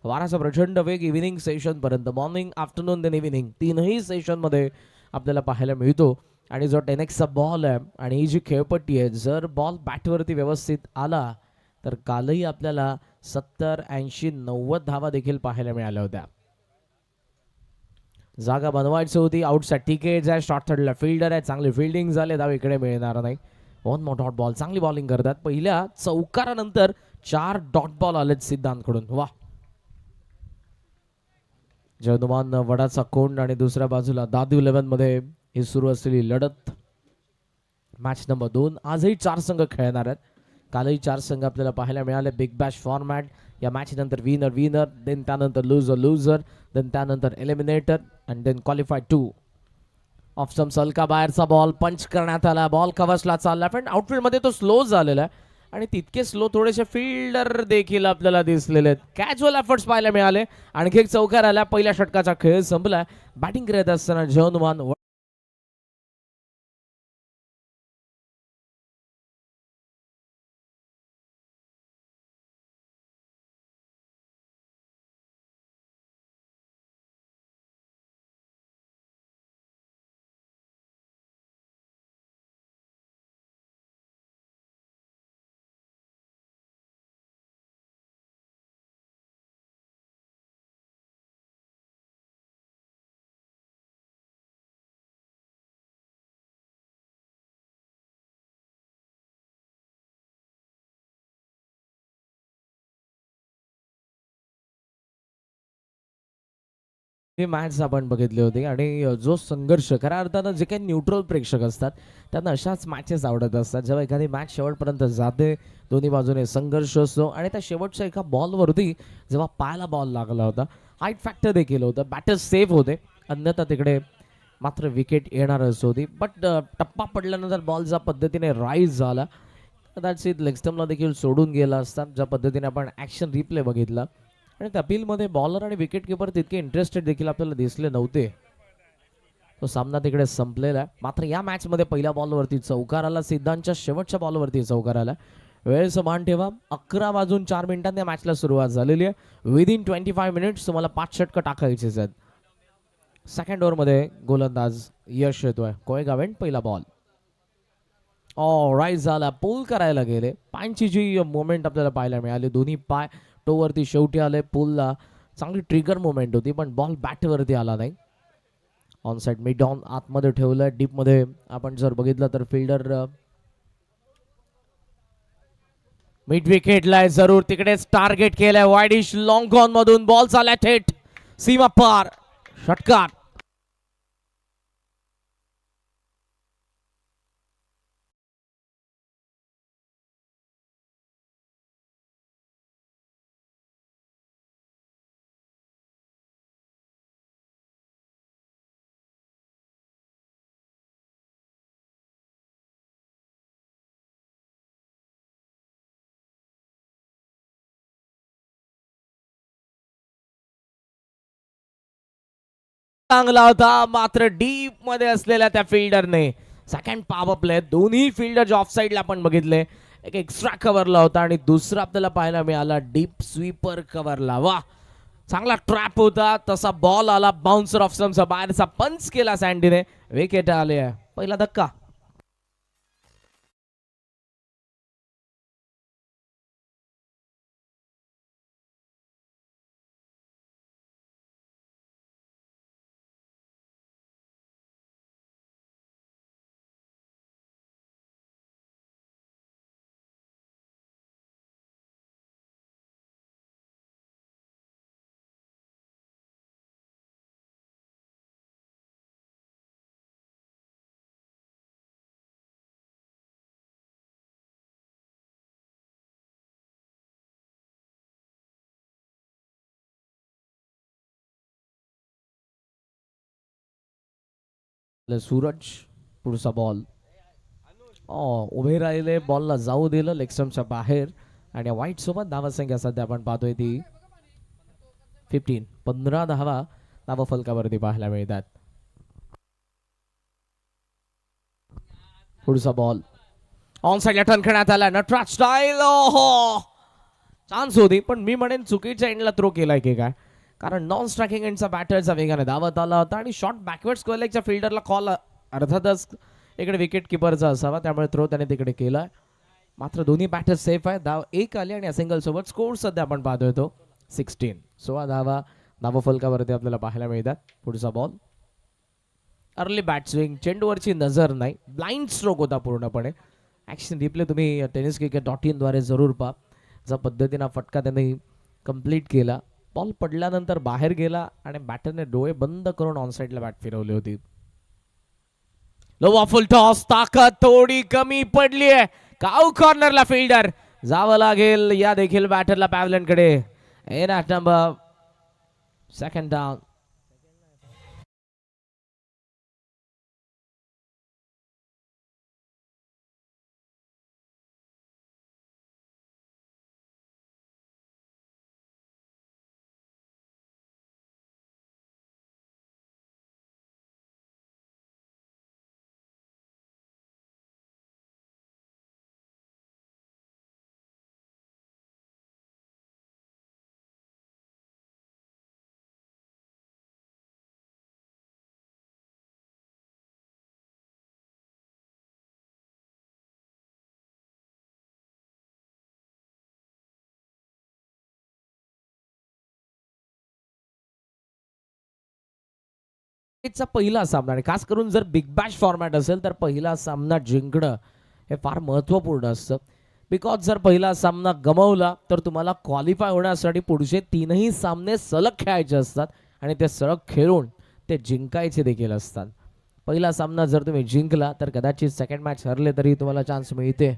वाराचा प्रचंड वेग evening session पर्यंत, मॉर्निंग आफ्टरनून देन इव्हिनिंग तीनही सेशन मध्ये आपल्याला पाहायला मिळतो. आणि जो 10x बॉल आहे आणि ही जी खेळपट्टी आहे, जर बॉल बॅटवरती व्यवस्थित आला तर कालही आपल्याला 70, 80, 90 धावा देखील पाहायला मिळाल्या होत्या. जागा बनवायची होती. आउटसाठी केज आहे, शॉर्ट थर्डला फिल्डर आहे, चांगली फिल्डिंग झाले, धाव इकडे मिळणार नाही. वन मोर डॉट बॉल, चांगली बॉलिंग करतात. पहिल्या चौकारानंतर 4 डॉट बॉल आलेत सिद्धांतकडून. वा, जयनुमान वडाचा कोंड आणि दुसऱ्या बाजूला दादू 11 मध्ये ही सुरू असलेली लढत. Match number 2. आजही 4 संघ खेळणार आहेत. कालही 4 संघ आपल्याला पाहायला मिळाले. Big bash format. या मॅच नंतर विनर विनर, देन त्यानंतर लुझर लुझर, देन त्यानंतर eliminator and then qualify 2. Off stumps हलका बाहेरचा बॉल पंच करण्यात आला. बॉल कव्हर्सला चालला, पण आउटफील्ड मध्ये तो स्लो झालेला आहे आणि तितके स्लो थोडेसे फिल्डर देखील आपल्याला दिसलेले आहेत. कॅज्युअल एफर्ट्स पाहायला मिळाले. आणखी एक चौकार आला. पहिल्या षटकाचा खेळ संपला. बॅटिंग करत असताना जयनुमान हे मॅच आपण बघितले होते आणि जो संघर्ष खऱ्या अर्थानं जे काही न्यूट्रल प्रेक्षक असतात त्यांना अशाच मॅचेस आवडत असतात. जेव्हा एखादी मॅच शेवटपर्यंत जाते, दोन्ही बाजूने संघर्ष असतो आणि त्या शेवटच्या एका बॉलवरती जेव्हा पायाला बॉल लागला होता, हाईट फॅक्टर देखील होतं, बॅटर्स सेफ होते, अन्यथा तिकडे मात्र विकेट येणारच होती. बट टप्पा पडल्यानंतर बॉल ज्या पद्धतीने राईज झाला, कदाचित लेगस्टम्पला देखील सोडून गेला असता. ज्या पद्धतीने आपण ॲक्शन रिप्ले बघितला आणि त्या अपीलमध्ये बॉलर आणि विकेट किपर तितके इंटरेस्टेड देखील आपल्याला दिसले नव्हते. तो सामना तिकडे संपलेला आहे. मात्र या मॅच मध्ये पहिल्या बॉलवरती चौकार आला. सिद्धांतच्या शेवटच्या बॉलवरती चौकार आला. वेळेचं मान ठेवा. 11 वाजून 4 मिनिटांनी या मॅचला सुरुवात झालेली आहे. विदिन 25 मिनिट्स तुम्हाला 5 षटकं टाकायचेच आहेत. सेकंड ओव्हरमध्ये गोलंदाज यश येतोय. कोयगावेंट पहिला बॉल. राईट झाला, पुल करायला गेले. पायांची जी मोमेंट आपल्याला पाहायला मिळाली, दोन्ही पाय टोवरती शेवटी आले. पुलला चांगली ट्रिगर मोमेंट होती, पण बॉल बॅटवरती आला नाही. ऑन साइड मिड ऑन आतमध्ये ठेवलं. डीपमध्ये आपण जर बघितलं तर फिल्डर मिड विकेटला जरूर तिकडेच टार्गेट केलंय. वाईडिश लॉंग ऑन मधून बॉल चालला थेट सीमा पार, षटकार. चांगला होता, मात्र डीप मध्ये असलेल्या त्या फिल्डरने सेकंड पॉवर प्ले, दोन्ही फिल्डर ऑफ साइडला आपण बघितले. एक एक्स्ट्रा कव्हरला होता आणि दुसरा आपल्याला पाहायला मिळाला डीप स्वीपर कव्हरला. वा, चांगला ट्रॅप होता. तसा बॉल आला बाउन्सर ऑफ स्टम्पचा, बाहेरचा पंच केला सँडीने. विकेट आले. पहिला धक्का. सूरज पुढचा बॉल. उभे राहिले, बॉलला जाऊ दिलं लेग स्टंपच्या बाहेर आणि वाईट सोबत धावा संख्या सध्या आपण पाहतोय ती 15 धावा धावा फलकावरती पाहायला मिळतात. पुढचा बॉल ऑन साइडला टर्न करण्यात आला. नटराज स्टाईल. ओहो, चान्स होती, पण मी म्हणेन चुकीच्या एंडला थ्रो केलाय की काय, कारण नॉन स्ट्रायकिंग एंडचा बॅटरचा वेगाने धावत आला होता आणि शॉट बॅकवर्ड स्क्वेअर लेगच्या फिल्डरला कॉल अर्थातच इकडे विकेट किपरचा असावा, त्यामुळे थ्रो त्याने तिकडे केलाय. मात्र दोन्ही बॅटर सेफ आहे. धाव एक आली आणि सिंगल सोबत स्कोर सध्या आपण पाहतोय तो 16. 16 धावा धावफलकावरती आपल्याला पाहायला मिळतात. पुढचा बॉल अर्ली बॅट स्विंग, चेंडूवरची नजर नाही, ब्लाइंड स्ट्रोक होता पूर्णपणे. ॲक्शन रिप्ले तुम्ही टेनिस क्रिकेट .in द्वारे जरूर पहा. ज्या पद्धतीनं फटका त्यांनी कंप्लीट केला, बॉल पडल्यानंतर बाहेर गेला आणि बॅटरने डोळे बंद करून ऑन साईडला बॅट फिरवली होती. लोवा फुल टॉस, ताकद थोडी कमी पडली आहे. काऊ कॉर्नरला फिल्डर जावं लागेल या देखील बॅटरला पॅव्हलनकडे. In at number second down. चा पहिला सामना आणि खास करून जर बिग बॅश फॉर्मॅट असेल तर पहिला सामना जिंकणं हे फार महत्त्वपूर्ण असतं. बिकॉज जर पहिला सामना गमावला तर तुम्हाला क्वालिफाय होण्यासाठी पुढचे 3ही सामने सलग खेळायचे असतात आणि ते सलग खेळून ते जिंकायचे देखील असतात. पहिला सामना जर तुम्ही जिंकला तर कदाचित सेकंड मॅच हरले तरी तुम्हाला चान्स मिळते.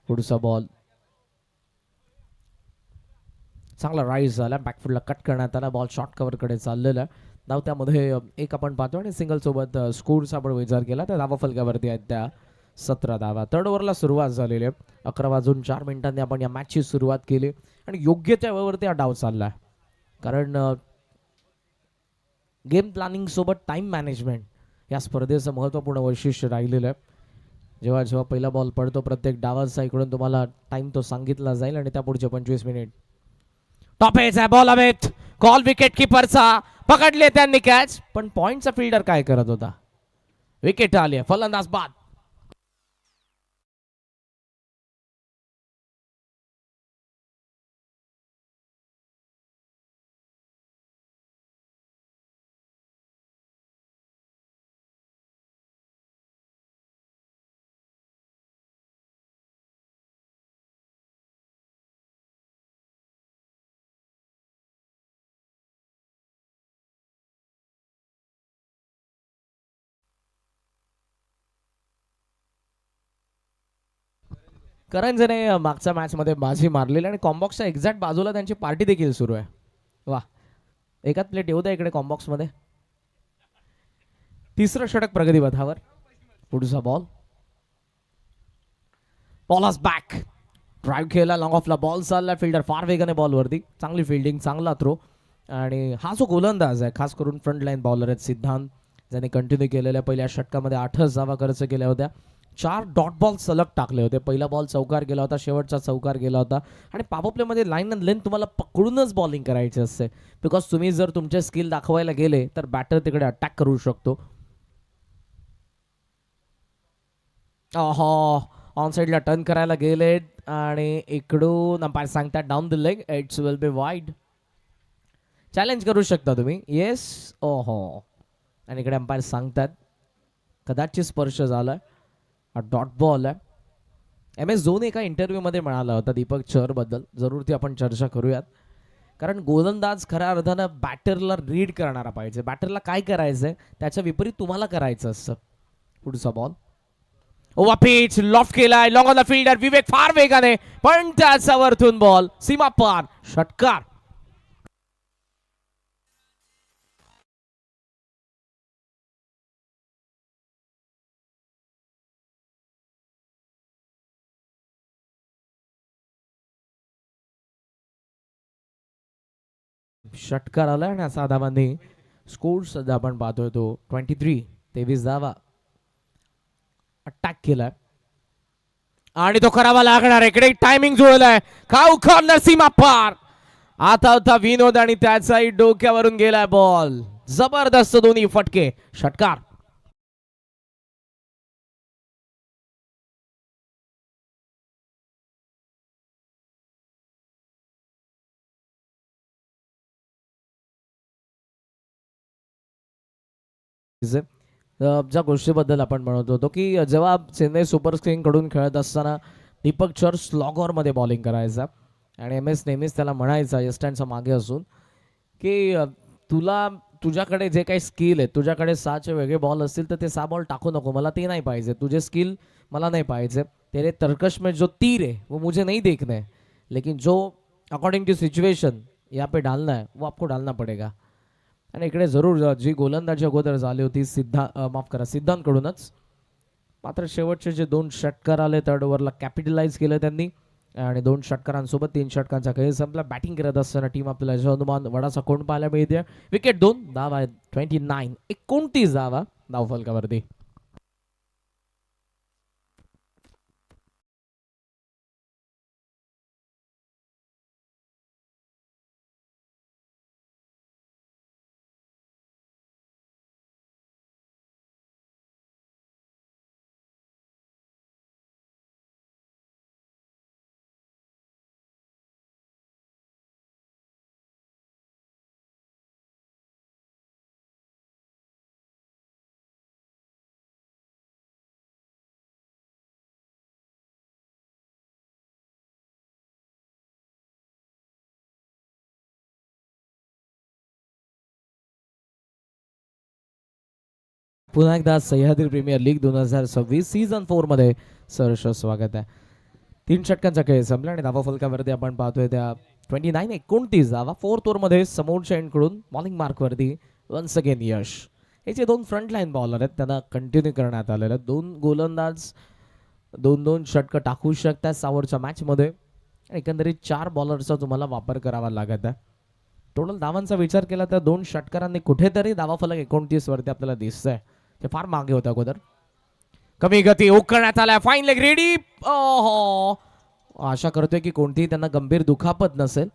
पुढचा बॉल चांगला राईज झाला, बॅकफुटला कट करण्यात आला, बॉल शॉर्ट कव्हरकडे चाललेला. धाव त्यामध्ये एक आपण पाहतो आणि सिंगल सोबत स्कोरचा आपण विचार केला तर धावा फलकावरती आहेत त्या 17 धावा. थर्ड ओव्हरला सुरुवात झालेली आहे. 11 वाजून 4 मिनिटांनी आपण या मॅचची सुरुवात केली आणि योग्य त्या वेळेवरती हा डाव चालला, कारण गेम प्लॅनिंग सोबत टाइम मॅनेजमेंट या स्पर्धेचं महत्त्वपूर्ण वैशिष्ट्य राहिलेलं आहे. जेव्हा जेव्हा पहिला बॉल पडतो प्रत्येक डावाचा इकडून तुम्हाला टाइम तो सांगितला जाईल आणि त्या पुढचे 25 मिनिट. टॉप आहे बॉल हवेत, कॉल विकेट किपरचा, पकडले त्यांनी कॅच, पण पॉइंटचा फिल्डर काय करत होता. विकेट आली, फलंदाज बाद. करंजने मागच्या मॅच मध्ये बाजी मारलेली आणि कॉम्बॉक्सच्या एक्झॅक्ट बाजूला त्यांची पार्टी देखील सुरू आहे. वा, एकाच प्लेट येऊ द्या इकडे कॉम्बॉक्स मध्ये. तिसरं षटक प्रगती पथावर. पुढचा बॉल, बॉलस बॅक, ड्राईव्ह केला, लॉंग ऑफला बॉल चालला, फिल्डर फार वेगाने बॉलवरती, चांगली फिल्डिंग, चांगला थ्रो. आणि हा जो गोलंदाज आहे खास करून फ्रंट लाईन बॉलर आहेत सिद्धांत, ज्याने कंटिन्यू केलेल्या पहिल्या षटकामध्ये 8 धावा खर्च केल्या होत्या, 4 डॉट बॉल सलग टाकले होते. पहिला बॉल चौकार गेला होता, शेवटचा चौकार गेला होता. आणि पॉवर प्लेमध्ये लाईन अँड लेंथ तुम्हाला पकडूनच बॉलिंग करायची असते, बिकॉज तुम्ही जर तुमचे स्किल दाखवायला गेले तर बॅटर तिकडे अटॅक करू शकतो. ऑन साईडला टर्न करायला गेले आणि इकडून अंपायर सांगतात down the leg, it's will be wide. Challenge करू शकता तुम्ही. येस, ओहो, आणि इकडे अंपायर सांगतात कदाचित स्पर्श झाला, हा डॉट बॉल आहे. MS धोनी एका इंटरव्ह्यूमध्ये म्हणाला होता दीपक चहरबद्दल, जरूर ती आपण चर्चा करूयात. कारण गोलंदाज खऱ्या अर्थानं बॅटरला रीड करणारा पाहिजे. बॅटरला काय करायचंय त्याच्या विपरीत तुम्हाला करायचं असतं. पुढचा बॉल, ओव्हर पिच, लॉफ्ट केलाय, लॉंग ऑन द फील्डर, विवेक फार वेगाने, पण त्याचा वरतून बॉल सीमा पार, षटकार. षटकार आला आणि असा धावांनी स्कोर सध्या आपण पाहतोय तो 23. 23 धावा. अटॅक केलाय. आणि तो करावा लागणार. इकडे टायमिंग जुळलाय. खाऊ कॉर्नर सीमा पार. आता होता विनोद आणि त्याचाही डोक्यावरून गेलाय बॉल. जबरदस्त दोन्ही फटके. षटकार. ज्या गोष्टीबद्दल आपण म्हणत होतो की जेव्हा चेन्नई सुपर किंग कडून खेळत असताना दीपक चर स्लॉगरमध्ये बॉलिंग करायचा आणि एम एस नेहमीच त्याला म्हणायचा यस्टँडच्या मागे असून की तुला तुझ्याकडे जे काही स्किल आहे, तुझ्याकडे 6चे वेगळे बॉल असतील तर ते 6 बॉल टाकू नको, मला ते नाही पाहिजे. तुझे स्किल मला नाही पाहिजे. तेरे तर्कश में जो तीर है वो मुझे नहीं देखना है, लेकिन जो अकॉर्डिंग टू सिचुएशन यहाँ पे डालना है वो आपको डालना पड़ेगा. आणि इकडे जरूर जी गोलंदाजी अगोदर झाली होती माफ करा सिद्धांतकडूनच, मात्र शेवटचे जे 2 षटकार आले थर्ड ओव्हरला कॅपिटलाइज केलं त्यांनी आणि 2 षटकारांसोबत 3 षटकांचा खेळ संपला. बॅटिंग करत असताना टीम आपल्याला हनुमान वडाचा कोण पाहायला मिळते. विकेट 2 धावा 29 धावा धावफलकावरती. पुन्हा एकदा सह्याद्री प्रीमियर लीग 2026 सीझन 4 मध्ये सहर्ष स्वागत आहे. 3 षटकांचा खेळ संपला आणि धावा फलकावरती आपण पाहतोय त्या 29 धावा. 4th ओव्हरमध्ये समोरच्या एंडकडून बॉलिंग मार्कवरती वन्स अगेन यश. हे जे 2 फ्रंट लाईन बॉलर आहेत त्यांना कंटिन्यू करण्यात आलेलं. 2 गोलंदाज 2-2 षटकं टाकू शकतात सावरच्या मॅचमध्ये. एकंदरीत 4 बॉलरचा तुम्हाला वापर करावा लागत आहे. टोटल धावांचा विचार केला तर 2 षटकारांनी कुठेतरी धावा फलक 29 वरती आपल्याला दिसतंय. ते फार मागे होतं अगोदर. कमी गती करण्यात आलाय. Fine leg ready. आशा करतोय की कोणतीही त्यांना गंभीर दुखापत नसेल.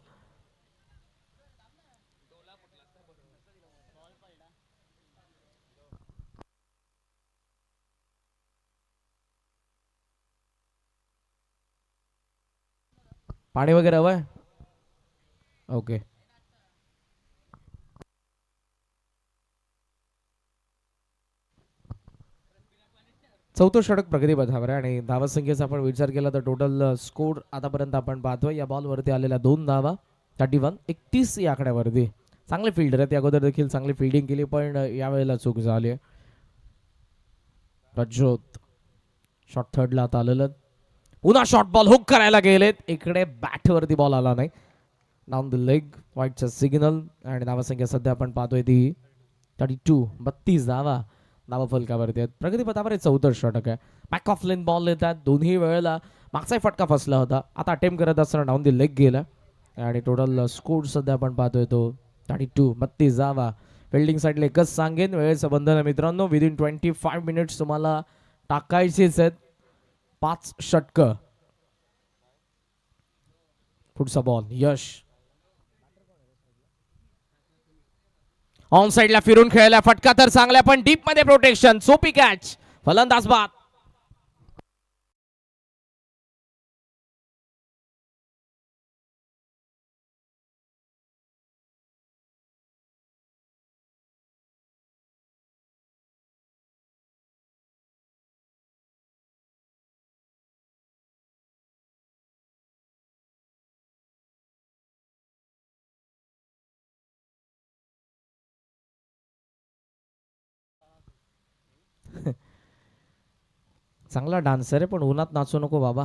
पाणी वगैरे हवंय. ओके. चौथं षटक प्रगती पथावर आहे आणि धावसंख्येचा आपण विचार केला तर टोटल स्कोर आतापर्यंत आपण पाहतोय या बॉलवरती आलेल्या 2 धावा 31 या आकड्यावरती. चांगले फिल्डर आहेत. अगोदर देखील चांगली फिल्डिंग केली पण यावेळेला चूक झाली. प्रज्योत शॉट थर्डला आता आलेलं. पुन्हा शॉर्ट बॉल हुक करायला गेलेत. इकडे बॅटवरती बॉल आला नाही. डाऊन द लेग व्हाईटचा सिग्नल आणि धावसंख्या सध्या आपण पाहतोय ती 32 धावा धावा फलकावरती आहेत. प्रगती पथावर 14 षटक आहे. बॅक ऑफ लेन बॉल येतात. दोन्ही वेळेला मागचाही फटका फसला होता. आता अटेम्प्ट करत असताना डाऊन द लेग गेला आणि टोटल स्कोर सध्या आपण पाहतोय तो 32 धावा. फिल्डिंग साईडला एकच सांगेन वेळेचं बंधन आहे मित्रांनो. विदिन 25 मिनिट्स तुम्हाला टाकायचीच आहेत 5 षटकं. पुढचा बॉल यश ऑन साइडला फिरून खेळायला फटका तर चांगला पण डीप मध्ये प्रोटेक्शन. सोपी कॅच. फलंदाज बाद. चांगला डान्सर आहे पण उन्हात नाचू नको बाबा.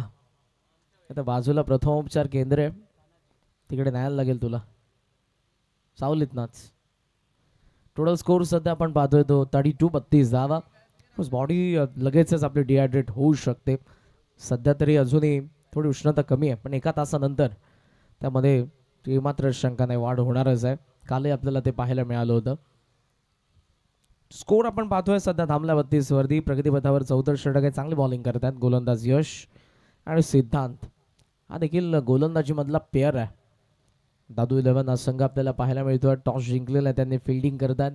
आता बाजूला प्रथमोपचार केंद्र आहे तिकडे न्यायला लागेल तुला. सावलीत नाच. टोटल स्कोर सध्या आपण पाहतोय तो 32 धावा. बॉडी लगेचच आपली डिहायड्रेट होऊ शकते. सध्या तरी अजूनही थोडी उष्णता कमी आहे पण 1 तासानंतर त्यामध्ये मात्र शंका नाही वाढ होणारच आहे. कालही आपल्याला ते पाहायला मिळालं होतं. स्कोर आपण पाहतोय सध्या थांबला 32 वरती. प्रगतीपथावर 14 षटक आहे. चांगली बॉलिंग करतात गोलंदाज यश. आणि सिद्धांत हा देखील गोलंदाजी मधला पेअर आहे. दादू 11 हा संघ आपल्याला पाहायला मिळतोय. टॉस जिंकलेला आहे, त्यांनी फिल्डिंग करतात.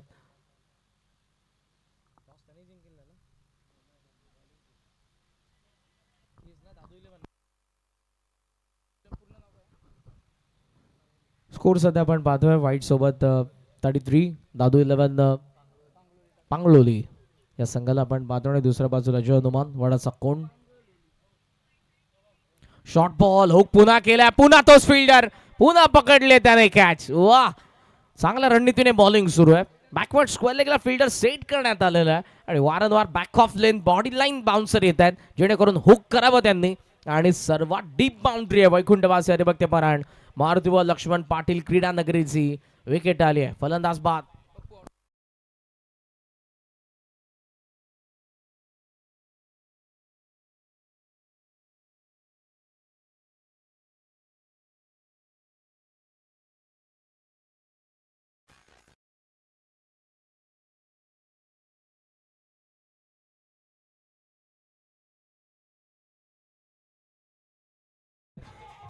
स्कोर सध्या आपण पाहतोय व्हाईट सोबत 33, दादू 11 पांगलोली या संघाला आपण पाहतो. आणि दुसऱ्या बाजूला जय हनुमान वडाचा कोण. शॉर्ट बॉल हुक पुन्हा केलाय, पुन्हा तोच फिल्डर, पुन्हा पकडले त्याने कॅच. वा, चांगल्या रणनीतीने बॉलिंग सुरू आहे. बॅकवर्ड स्क्वेअर लेगला फिल्डर सेट करण्यात आलेला आहे आणि वारंवार back of lane body line bouncer येत आहेत जेणेकरून हुक करावं त्यांनी. आणि सर्वात डीप बाउंड्री आहे वैकुंठवासी हरिभक्तपरायण मारुती व लक्ष्मण पाटील क्रीडा नगरीची. विकेट आली आहे, फलंदाज बाद.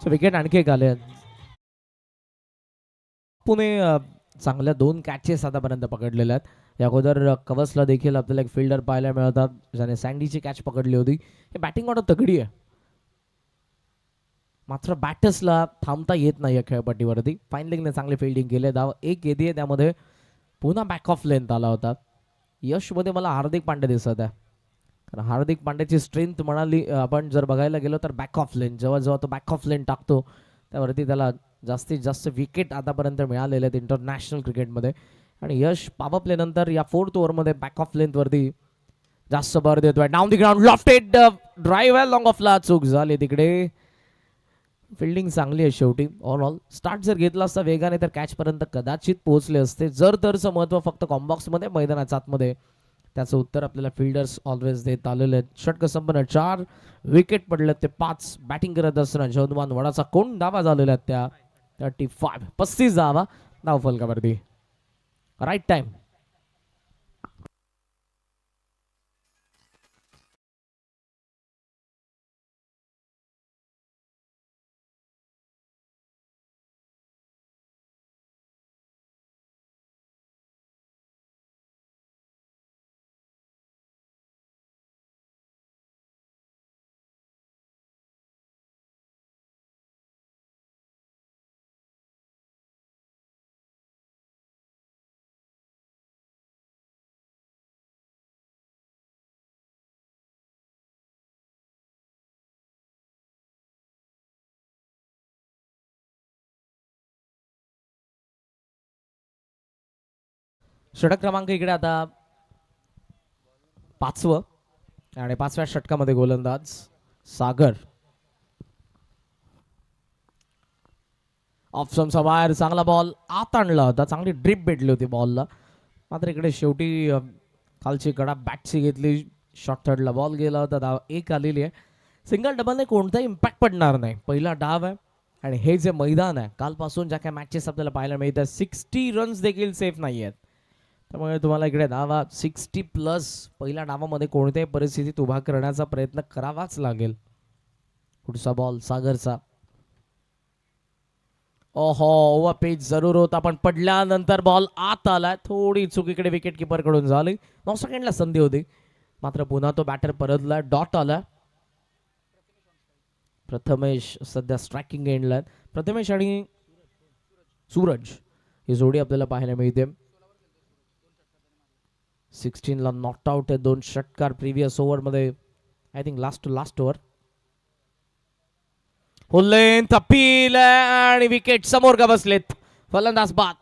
विकेट आणखी एक आले. पुणे चांगल्या 2 कॅचेस आतापर्यंत पकडलेल्या आहेत. या अगोदर कवसला देखील आपल्याला एक फिल्डर पाहायला मिळतात ज्याने सँडीची कॅच पकडली होती. हे बॅटिंग ऑर्डर तगडी आहे, मात्र बॅटर्सला थांबता येत नाही या खेळपट्टीवरती. फाईन लेगने चांगली फिल्डिंग केली, धाव एक येते, त्यामध्ये पुन्हा बॅक ऑफ लेंथ आला होता. यशमध्ये मला हार्दिक पांडे दिसत आहे, कारण हार्दिक पांड्याची स्ट्रेंथ म्हणाली आपण जर बघायला गेलो तर बॅक ऑफ लेन, जेव्हा जेव्हा तो बॅक ऑफ लेन टाकतो त्यावरती त्याला जास्तीत जास्त विकेट आतापर्यंत मिळालेले आहेत इंटरनॅशनल क्रिकेटमध्ये. आणि यश पॉवर प्लेनंतर या 4th ओव्हरमध्ये बॅक ऑफ लेंथवरती जास्त भर देतोय. Down the ground lofted drive आहे, लॉंग ऑफला चूक झाली तिकडे. फिल्डिंग चांगली आहे शेवटी. ऑल स्टार्ट जर घेतला असता वेगाने तर कॅच पर्यंत कदाचित पोहोचले असते. जर तरचं महत्व फक्त कॉम्बॉक्समध्ये मैदानाच्या आतमध्ये, त्याचं उत्तर आपल्याला फिल्डर्स ऑलवेज देत आलेले आहेत. षटक संपन्न 4 विकेट पडले ते 5. बॅटिंग करत असताना जय हनुमान वडाचा कोण धावा झालेल्या आहेत त्या 35 धावा धाव फलकावरती. Right time. षटक क्रमांक इकडे आता 5वं आणि 5व्या षटकामध्ये गोलंदाज सागर. ऑप्शनचा बाहेर, चांगला बॉल आत आणला होता, चांगली ड्रिप भेटली होती बॉलला. मात्र इकडे शेवटी खालची कडा बॅटची घेतली, शॉर्ट थर्डला बॉल गेला होता, धाव एक आलेली आहे. सिंगल डबलने कोणताही इम्पॅक्ट पडणार नाही. पहिला डाव आहे आणि हे जे मैदान आहे कालपासून ज्या काही मॅचेस आपल्याला पाहायला मिळतात 60 रन्स देखील सेफ नाही आहेत. त्यामुळे तुम्हाला इकडे धावा 60+ पहिल्या डावामध्ये कोणत्याही परिस्थितीत उभा करण्याचा प्रयत्न करावाच लागेल. पुढचा बॉल सागरचा. ओहो, ओव्हर पेज जरूर होता पण पडल्यानंतर बॉल आत आला. थोडी चुकीकडे विकेट किपर कडून झाली. 9 सेकंडला संधी होती, मात्र पुन्हा तो बॅटर परतला. डॉट आला. प्रथमेश सध्या स्ट्रायकिंग एंडला. प्रथमेश आणि सूरज ही जोडी आपल्याला पाहायला मिळते. 16ला नॉट आउट आहे. 2 षटकार प्रिव्हियस ओव्हरमध्ये, I think last over. Full length appeal आणि विकेट समोर का बसलेत. फलंदाज बाद.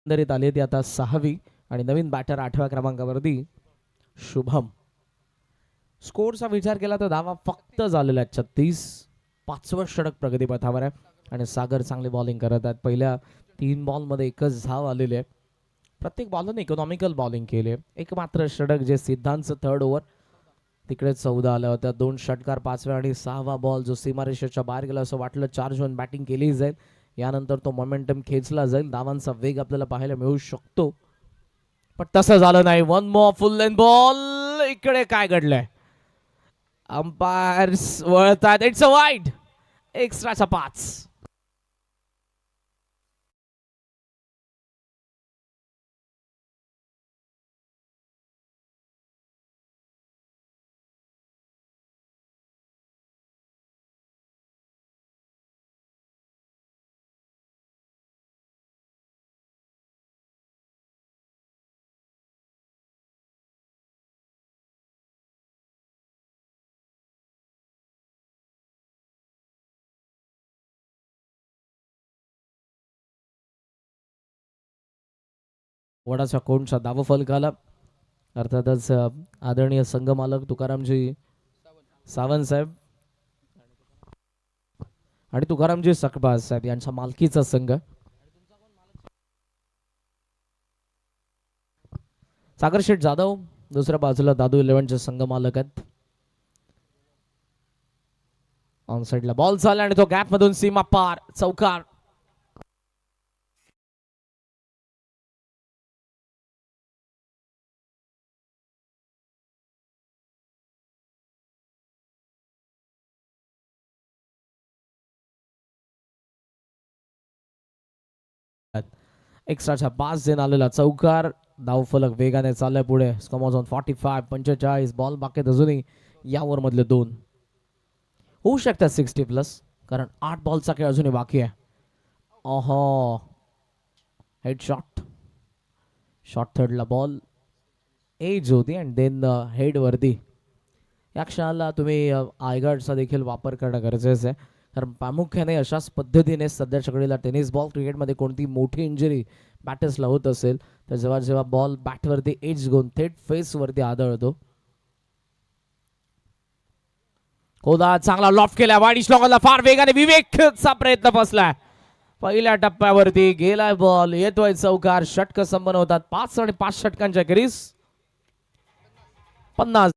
आली ती आता 6वी आणि नवीन बॅटर 8व्या क्रमांकावरती शुभम. स्कोरचा विचार केला तर धावा फक्त झालेल्या आहेत 36. 5वं षटक प्रगतीपथावर आहे आणि सागर चांगली बॉलिंग करत आहेत. पहिल्या 3 बॉलमध्ये एकच धाव आलेली आहे. प्रत्येक बॉलरने इकॉनॉमिकल बॉलिंग केली आहे. एक मात्र षटक जे सिद्धांतचं 3rd ओव्हर तिकडे 14 आल्या होत्या. 2 षटकार 5व्या आणि 6वा बॉल जो सीमारेषेच्या बाहेर गेला असं वाटलं. चार्ज होऊन बॅटिंग केली जाईल. यानंतर तो मोमेंटम खेचला जाईल. धावांचा वेग आपल्याला पाहायला मिळू शकतो पण तसं झालं नाही. 1 मोर फुल लेंथ बॉल. इकडे काय घडलंय? अंपायर्स वळतात. It's a wide. एक्स्ट्राचा 5. वडाच्या कोणचा दाव फलकाला अर्थातच आदरणीय संघमालक तुकारामजी सावंत साहेब आणि तुकारामजी सकबाज साहेब यांचा मालकीचा संघ. सागर शेठ जाधव दुसऱ्या बाजूला दादू 11चे संघ मालक आहेत. ऑन साइडला बॉल झाला आणि तो गॅप मधून सीमा पार. चौकार. एक्स्ट्राच्या 5 देऊन आलेला चौकार. धावफलक वेगाने चाललाय पुढे. Score on 45. 45 बॉल बाकी अजूनही या ओव्हर मधले 2 होऊ शकतात 60+ कारण 8 बॉलचा खेळ अजूनही बाकी आहे. ओहो हेड शॉट. शॉर्ट थर्डला बॉल एज होती आणि देन हेड वरती. या क्षणाला तुम्ही आयगार्डचा देखील वापर करणं गरजेचं आहे कारण प्रामुख्याने अशाच पद्धतीने सध्याच्या घडीला टेनिस बॉल क्रिकेटमध्ये कोणती मोठी इंजुरी बॅटर्सला होत असेल तर जेव्हा जेव्हा बॉल बॅटवरती एज घेऊन थेट फेसवरती आदळतो. कोदा चांगला लॉफ्ट केला. वाईड स्लॉगला फार वेगाने विवेकचा प्रयत्न फसलाय. पहिल्या टप्प्यावरती गेलाय बॉल. येतोय चौकार. षटक संपन्न होतात. 5 आणि 5 षटकांच्या खेरीज 50.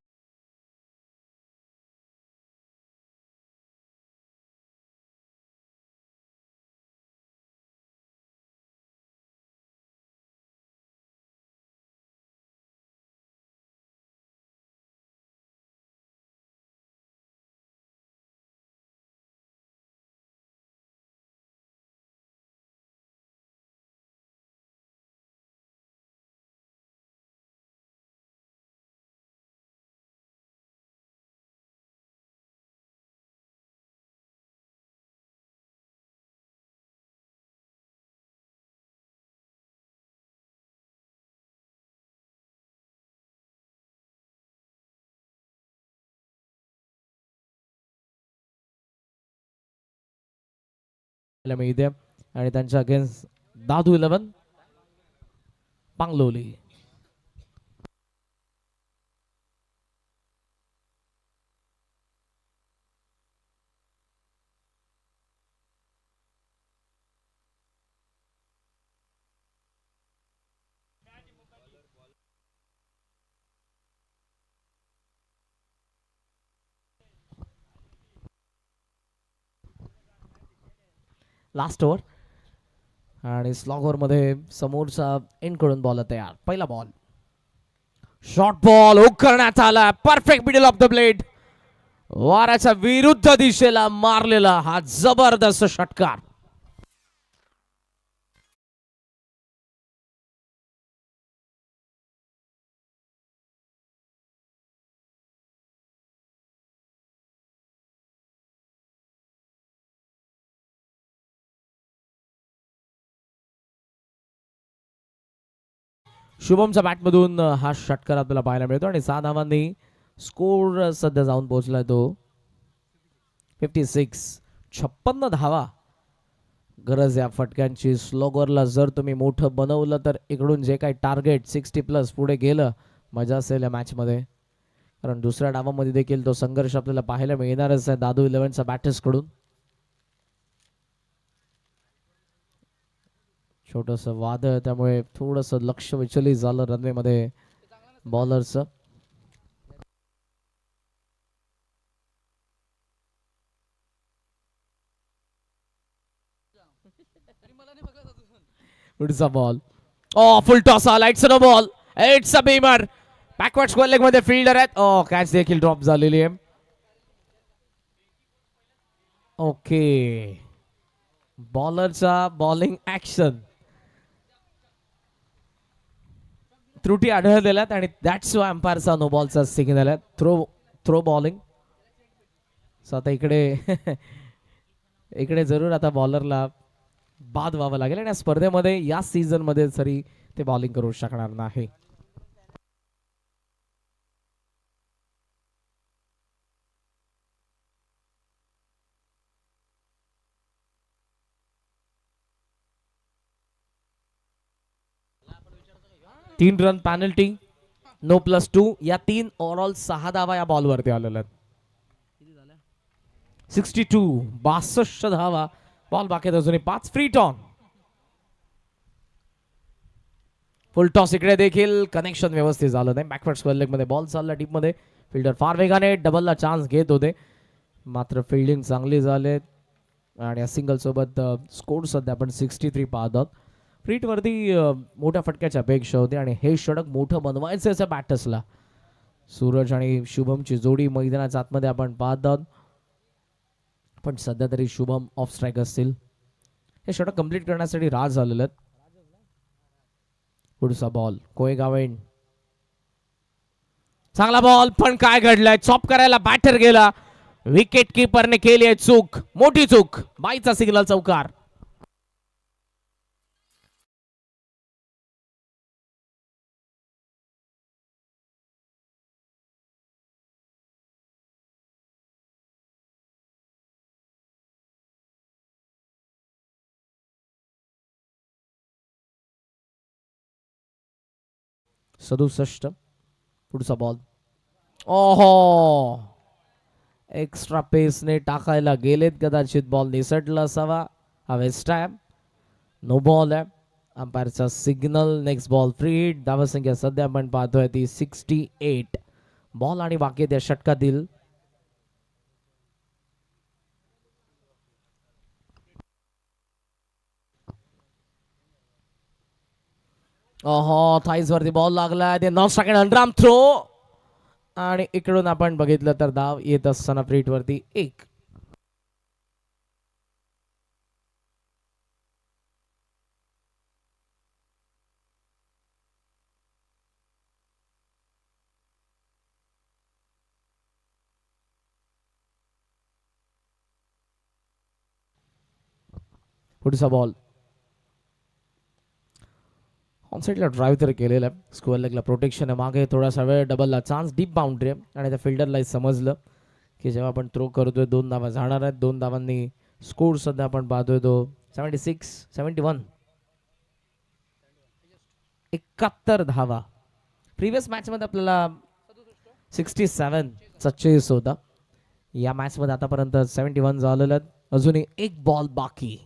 मिळते आणि त्यांच्या अगेन्स्ट दादू 11 पांगलोली. लास्ट ओव्हर आणि स्लॉग ओव्हर मध्ये समोरचा एंड कडून बॉल तयार. पहिला बॉल शॉर्ट बॉल हुक करण्यात आला. Perfect middle of the blade. वाऱ्याच्या विरुद्ध दिशेला मारलेला हा जबरदस्त षटकार. शुभमच्या बॅटमधून हा षटकार आपल्याला पाहायला मिळतो आणि 6 धावांनी स्कोर सध्या जाऊन पोहोचलाय तो 56. 56 धावा गरज या फटक्यांची. स्लोगरला जर तुम्ही मोठं बनवलं तर इकडून जे काही टार्गेट 60+ पुढे गेलं मजा असेल या मॅचमध्ये कारण दुसऱ्या डावामध्ये देखील तो संघर्ष आपल्याला पाहायला मिळणारच आहे दादू 11च्या बॅटर्स कडून. छोटस वादळ, त्यामुळे थोडस लक्ष विचलित झालं रनवे मध्ये बॉलरचं. पुढचा बॉल, फुल टॉस आला. It's no ball, it's a beamer. Backward square leg मध्ये फिल्डर आहेत. कॅच देखील ड्रॉप झालेली आहे. ओके, बॉलरचा बॉलिंग ऍक्शन त्रुटी आढळलेल्या आणि दॅट्स वाय अंपायरचा नो बॉलचा सिग्नल आहे. Throw bowling. सो आता इकडे इकडे जरूर आता बॉलरला बाद व्हावं लागेल आणि या स्पर्धेमध्ये या सीझन मध्ये तरी ते बॉलिंग करू शकणार नाही. तीन रन पॅनल्टी, नो +2. या 3 ओव्हरऑल 6 धावा या बॉलवरती आलेल्या आहेत. 62, 62 धावा. बॉल बाकी अजूनही 5. Free ton, full toss. इकडे देखील कनेक्शन व्यवस्थित झालं नाही. बॅकवर्ड स्क्वेअर लेग मध्ये बॉल चालला डीप मध्ये. फिल्डर फार वेगाने डबलला चान्स घेत होते, मात्र फिल्डिंग चांगली झाले आणि या सिंगल सोबत स्कोर सध्या आपण 63 पाहत आहोत. फ्रीट वरती मोठ्या फटक्याची अपेक्षा होती आणि हे षटक मोठं बनवायचं असं बॅटर्सला. सूरज आणि शुभमची जोडी मैदानाच्या आतमध्ये आपण पाहत आहोत, पण सध्या तरी शुभम ऑफ स्ट्राईक असतील. हे षटक कंप्लीट करण्यासाठी राज झालेलं आहेत. पुढचा बॉल, कोयगावेन. चांगला बॉल, पण काय घडलंय? चॉप करायला बॅटर गेला. विकेट कीपरने केली आहे चूक, मोठी चूक. बाईचा सिग्नल चौकार. सदुसष्ट. पुढचा बॉल, ओहो, एक्स्ट्रा पेसने टाकायला गेलेत, कदाचित बॉल निसटला असावा. हा वेस्ट आहे, नो बॉल आहे. अंपायरचा signal. Next ball free hit. धावसंख्या सध्या आपण पाहतोय ती 68. बॉल आणि बाकी त्या षटकातील थाईज वरती बॉल लागला. ते 9 सेकंड अंडरआर्म थ्रो आणि इकडून आपण बघितलं तर धाव येत असताना फ्रीट वरती 1. पुढचा बॉल ऑन साईडला ड्राईव्ह तर केलेला आहे. स्क्वेअर लेगला प्रोटेक्शन आहे, मागे थोडासा वेळ डबलला चान्स. डीप बाउंड्री आहे आणि त्या फिल्डरलाही समजलं की जेव्हा आपण थ्रो करतोय 2 धावा जाणार आहेत. 2 धावांनी स्कोर सध्या आपण पाहतोय तो 76, 71, 71 धावा. प्रिव्हियस मॅच मध्ये आपल्याला 67 चा चेस होता. या मॅच मध्ये आतापर्यंत 71 झालेलं आहेत. अजूनही एक बॉल बाकी.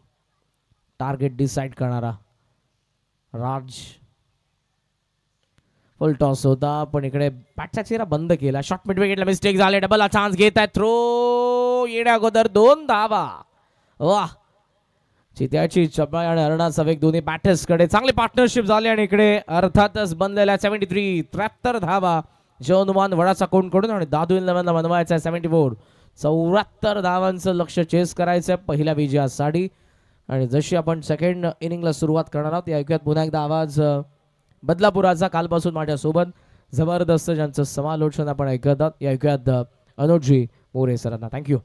टार्गेट डिसाइड करणारा राज. फुल टॉस होता, पण इकडे बॅटचा चेहरा बंद केला. शॉर्ट मिड विकेटला मिस्टेक झाले. डबल चान्स घेत आहे. थ्रो येण्या अगोदर 2 धावा. वाह, चित्याची चपाई आणि अरुणाचा वेग दोन्ही बॅटर्स कडे. चांगली पार्टनरशिप झाली आणि इकडे अर्थातच बनलेल्या 73, 73 धावा जनुमान वडाचा कोण कडून आणि दादू 11ला बनवायचा 74. 74 धावांचं लक्ष चेस करायचं पहिल्या विजयासाठी. आणि जशी आपण सेकंड इनिंगला सुरुवात करणार आहोत, ऐकूयात पुन्हा एकदा आवाज बदलापुराचा. कालपासून माझ्यासोबत जबरदस्त ज्यांचं समालोचन आपण ऐकत आहोत, ऐकूयात अनुजजी मोरे सरांना. थँक्यू.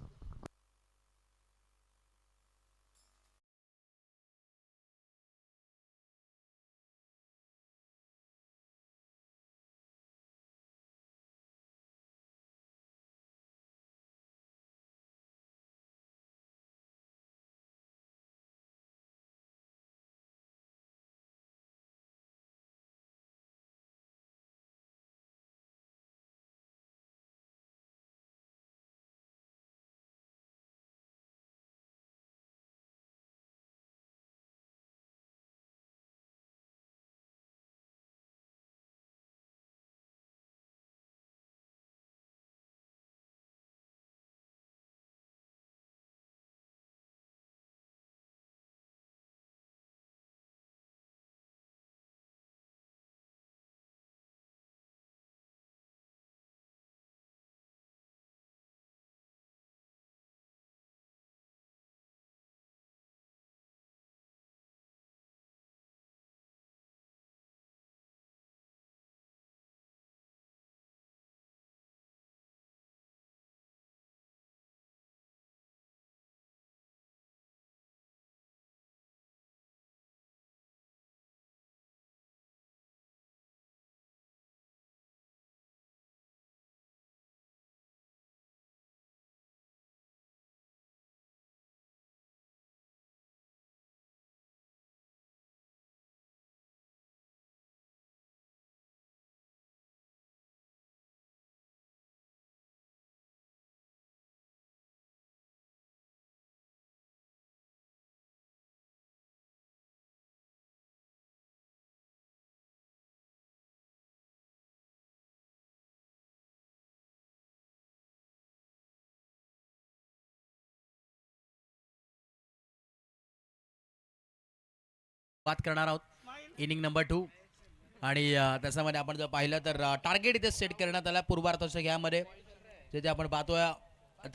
बात करणार आहोत इनिंग नंबर 2 आणि त्याच्यामध्ये आपण जर पाहिलं तर टार्गेट इथे सेट करण्यात आला पूर्वार्धाच्या घ्यामध्ये जिथे आपण पाहतोय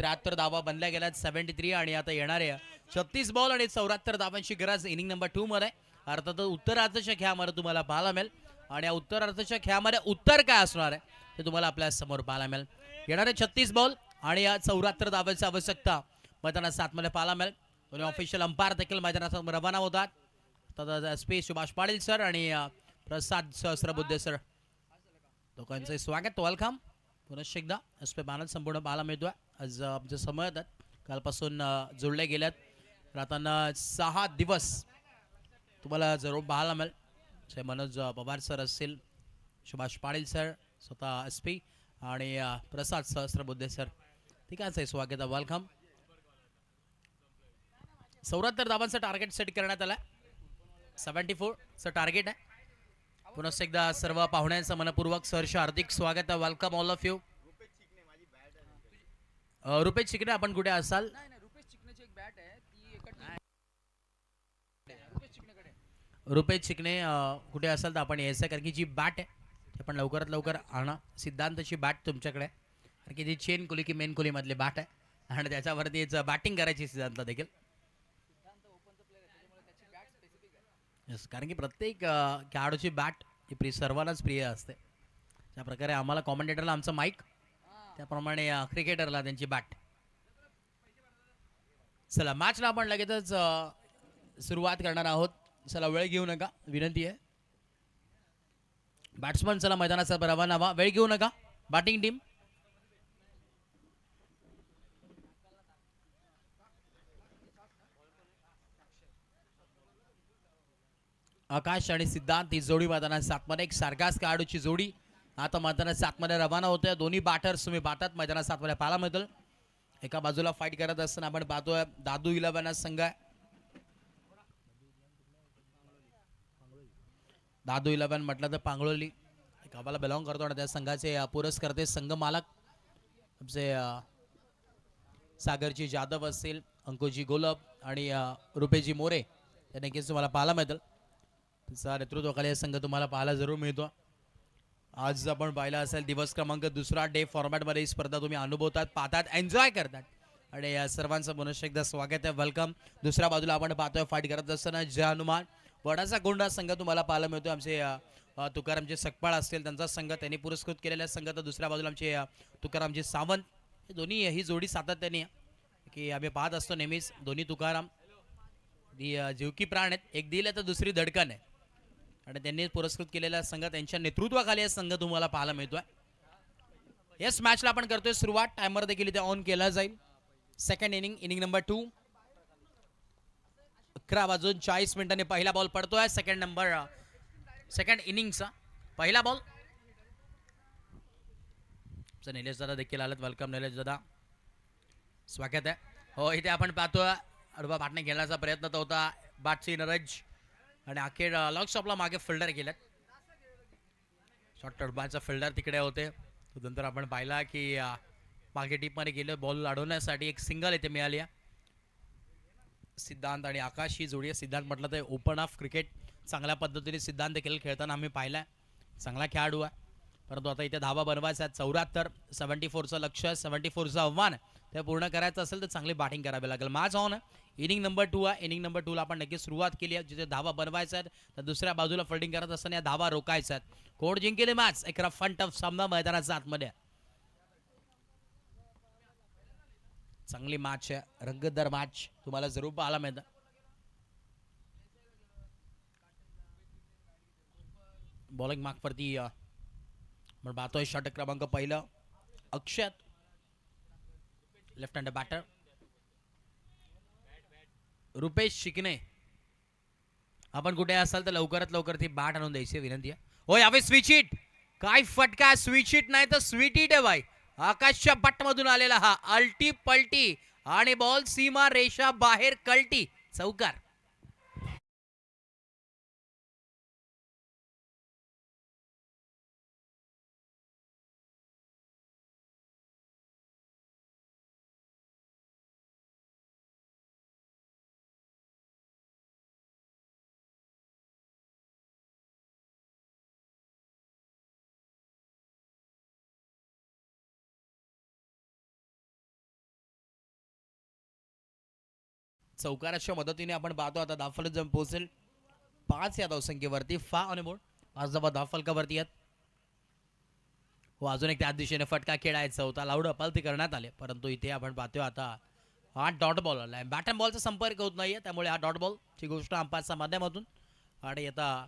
73 धावा बनल्या गेल्यात 73 आणि आता येणारे 36 बॉल आणि 74 धावांची गरज इनिंग नंबर 2 मध्ये अर्थात उत्तरार्धाच्या खेळामध्ये तुम्हाला पाहायला मिळेल आणि या उत्तरार्धाच्या खेळामध्ये उत्तर काय असणार आहे ते तुम्हाला आपल्या समोर पाहायला मिळेल येणारे 36 बॉल आणि या 74 धावांची आवश्यकता मैदानात 7 मध्ये पाहायला मिळेल दोन्ही ऑफिशियल अंपायर देखील मैदानात रवाना होतात तर SP सुभाष पाटील सर आणि प्रसाद सहस्रबुद्धे सर दोघांचे स्वागत वेलकम पुनश्च एकदा SP पॅनल संपूर्ण पाहायला मिळतोय आज आमचे समय येतात कालपासून जोडले गेल्यात राहताना 6 दिवस तुम्हाला जरूर पाहायला मिळेल मनोज पवार सर असतील सुभाष पाटील सर स्वतः SP आणि प्रसाद सहस्रबुद्धे सर ठीक आहे स्वागत वेलकम 74 धावांचं टार्गेट सेट करण्यात आलं 74 चं टार्गेट आहे पुन्हा एकदा सर्व पाहुण्यांचं मनपूर्वक सहर्ष हार्दिक स्वागत आहे welcome all of you Rupesh Chikne आपण कुठे असाल रुपेश चिकणे कुठे असाल तर आपण यायचं कारण की जी बॅट आहे ती आपण लवकरात लवकर आणा सिद्धांतची बॅट तुमच्याकडे कारण की जी चेन कुली की मेन कुली मधली बॅट आहे आणि त्याच्यावरती बॅटिंग करायची सिद्धांत देखील कारण की प्रत्येक खेळाडूची बॅट ही सर्वांनाच प्रिय असते त्या प्रकारे आम्हाला कॉमेंटेटरला आमचं माईक त्याप्रमाणे क्रिकेटरला त्यांची बॅट चला मॅचला आपण लगेचच सुरुवात करणार आहोत चला वेळ घेऊ नका विनंती आहे बॅट्समन चला मैदानाचा रवाना व्हा वेळ घेऊ नका बॅटिंग टीम आकाश आणि सिद्धांत ही जोडी मैदानात 7 मध्ये एक सारखाच खेळाडूची जोडी आता मैदानात 7 मध्ये रवाना होते दोन्ही बॅटर्स तुम्ही बातात मैदानात 7 मध्ये पाहायला मिळतील एका बाजूला फाईट करत असताना आपण पाहतोय दादू 11 संघ आहे दादू 11 म्हटलं तर पांगळोली गावाला बिलॉंग करतो आणि त्या संघाचे पुरस्कर्ते संघ मालक आमचे सागरजी जाधव असतील अंकुजी गोलब आणि रुपेजी मोरे या नक्कीच तुम्हाला पाहायला मिळतील त्याचा नेतृत्वाखाली संघ तुम्हाला पाहायला जरूर मिळतो आज आपण पाहिला असेल दिवस क्रमांक 2 डे फॉर्मॅटमध्ये ही स्पर्धा तुम्ही अनुभवतात पाहतात एन्जॉय करतात आणि या सर्वांचं पुनश्च एकदा स्वागत आहे वेलकम दुसऱ्या बाजूला आपण पाहतोय फाईट करत असताना जय हनुमान वडाचा गोंडा संघ तुम्हाला पाहायला मिळतो आमचे तुकारामचे सकपाळ असतील त्यांचा संघ त्यांनी पुरस्कृत केलेला संघ तर दुसऱ्या बाजूला आमचे तुकारामचे सावंत हे दोन्ही ही जोडी सातत्याने की आम्ही पाहत असतो नेहमीच दोन्ही तुकाराम जीवकी प्राण आहेत एक दिल आहे तर दुसरी धडकन आहे आणि त्यांनी पुरस्कृत केलेला संघ त्यांच्या नेतृत्वाखाली संघ तुम्हाला पाहायला मिळतोय येस मॅचला आपण करतोय सुरुवात टायमर देखील इथे ऑन केला जाईल सेकंड इनिंग नंबर 2 11 वाजून 40 मिनिटांनी पहिला बॉल पडतोय सेकंड इनिंगचा पहिला बॉल निलेश दादा देखील आलेत वेलकम निलेश दादा स्वागत आहे हो इथे आपण पाहतोय अडवा बाटणे घेण्याचा प्रयत्न तर होता बाटची नरज आणि अखेर लॉक शॉपला मागे फिल्डर केलेत शॉर्ट अडबाचा फिल्डर तिकडे होते नंतर आपण पाहिला की मागे टीपमध्ये गेले बॉल अडवण्यासाठी एक सिंगल इथे मिळाली सिद्धांत आणि आकाश ही जोडी सिद्धांत म्हटलं तर ओपन ऑफ क्रिकेट चांगल्या पद्धतीने सिद्धांत देखील खेळताना आम्ही पाहिलाय चांगला खेळाडू आहे परंतु आता इथे धावा बनवायचा 74 74चं लक्ष 74चं आव्हान ते पूर्ण करायचं असेल तर चांगली बॅटिंग करावी लागेल मॅच ऑन इनिंग नंबर 2 आहे इनिंग नंबर 2 ला आपण नक्की सुरुवात केली आहे जिथे धावा बनवायचा आहेत तर दुसऱ्या बाजूला फिल्डिंग करत असताना या धावा रोखायच्या आहेत कोण जिंकेल मॅच एक फन टफ सामना मैदानाचा आतमध्ये चांगली मॅच आहे रंगतदार मॅच तुम्हाला जरूर पाहायला मिळतं बॉलिंग मार्कवरती आपण पाहतोय षटक क्रमांक पहिलं अक्षत left hand batter Rupesh Chikne आपण कुठे असाल तर लवकरात लवकर ती बॅट आणून द्यायची विनंती आहे हो यावे स्विच हिट काय फटका स्विच हिट नाही तर स्वीट हिट आहे बाई आकाशच्या बट मधून आलेला हा अल्टी पलटी आणि बॉल सीमा रेषा बाहेर कल्टी चौकार चौकाराच्या मदतीने आपण पाहतो आता धावफलक जम पोहोचेल 5 या धावसंख्येवरती. 5 ऑन बोर्ड, 5 धावा धावफलकावरती आहेत. हो, अजून एक त्याच दिशेने फटका खेळायचा होता, लाऊड अपलती करण्यात आले, परंतु इथे आपण पाहतोय आता हा डॉट बॉल आलाय. बॅट अँड बॉलचा संपर्क होत नाहीये, त्यामुळे हा डॉट बॉलची गोष्ट अंपायरच्या माध्यमातून. आणि आता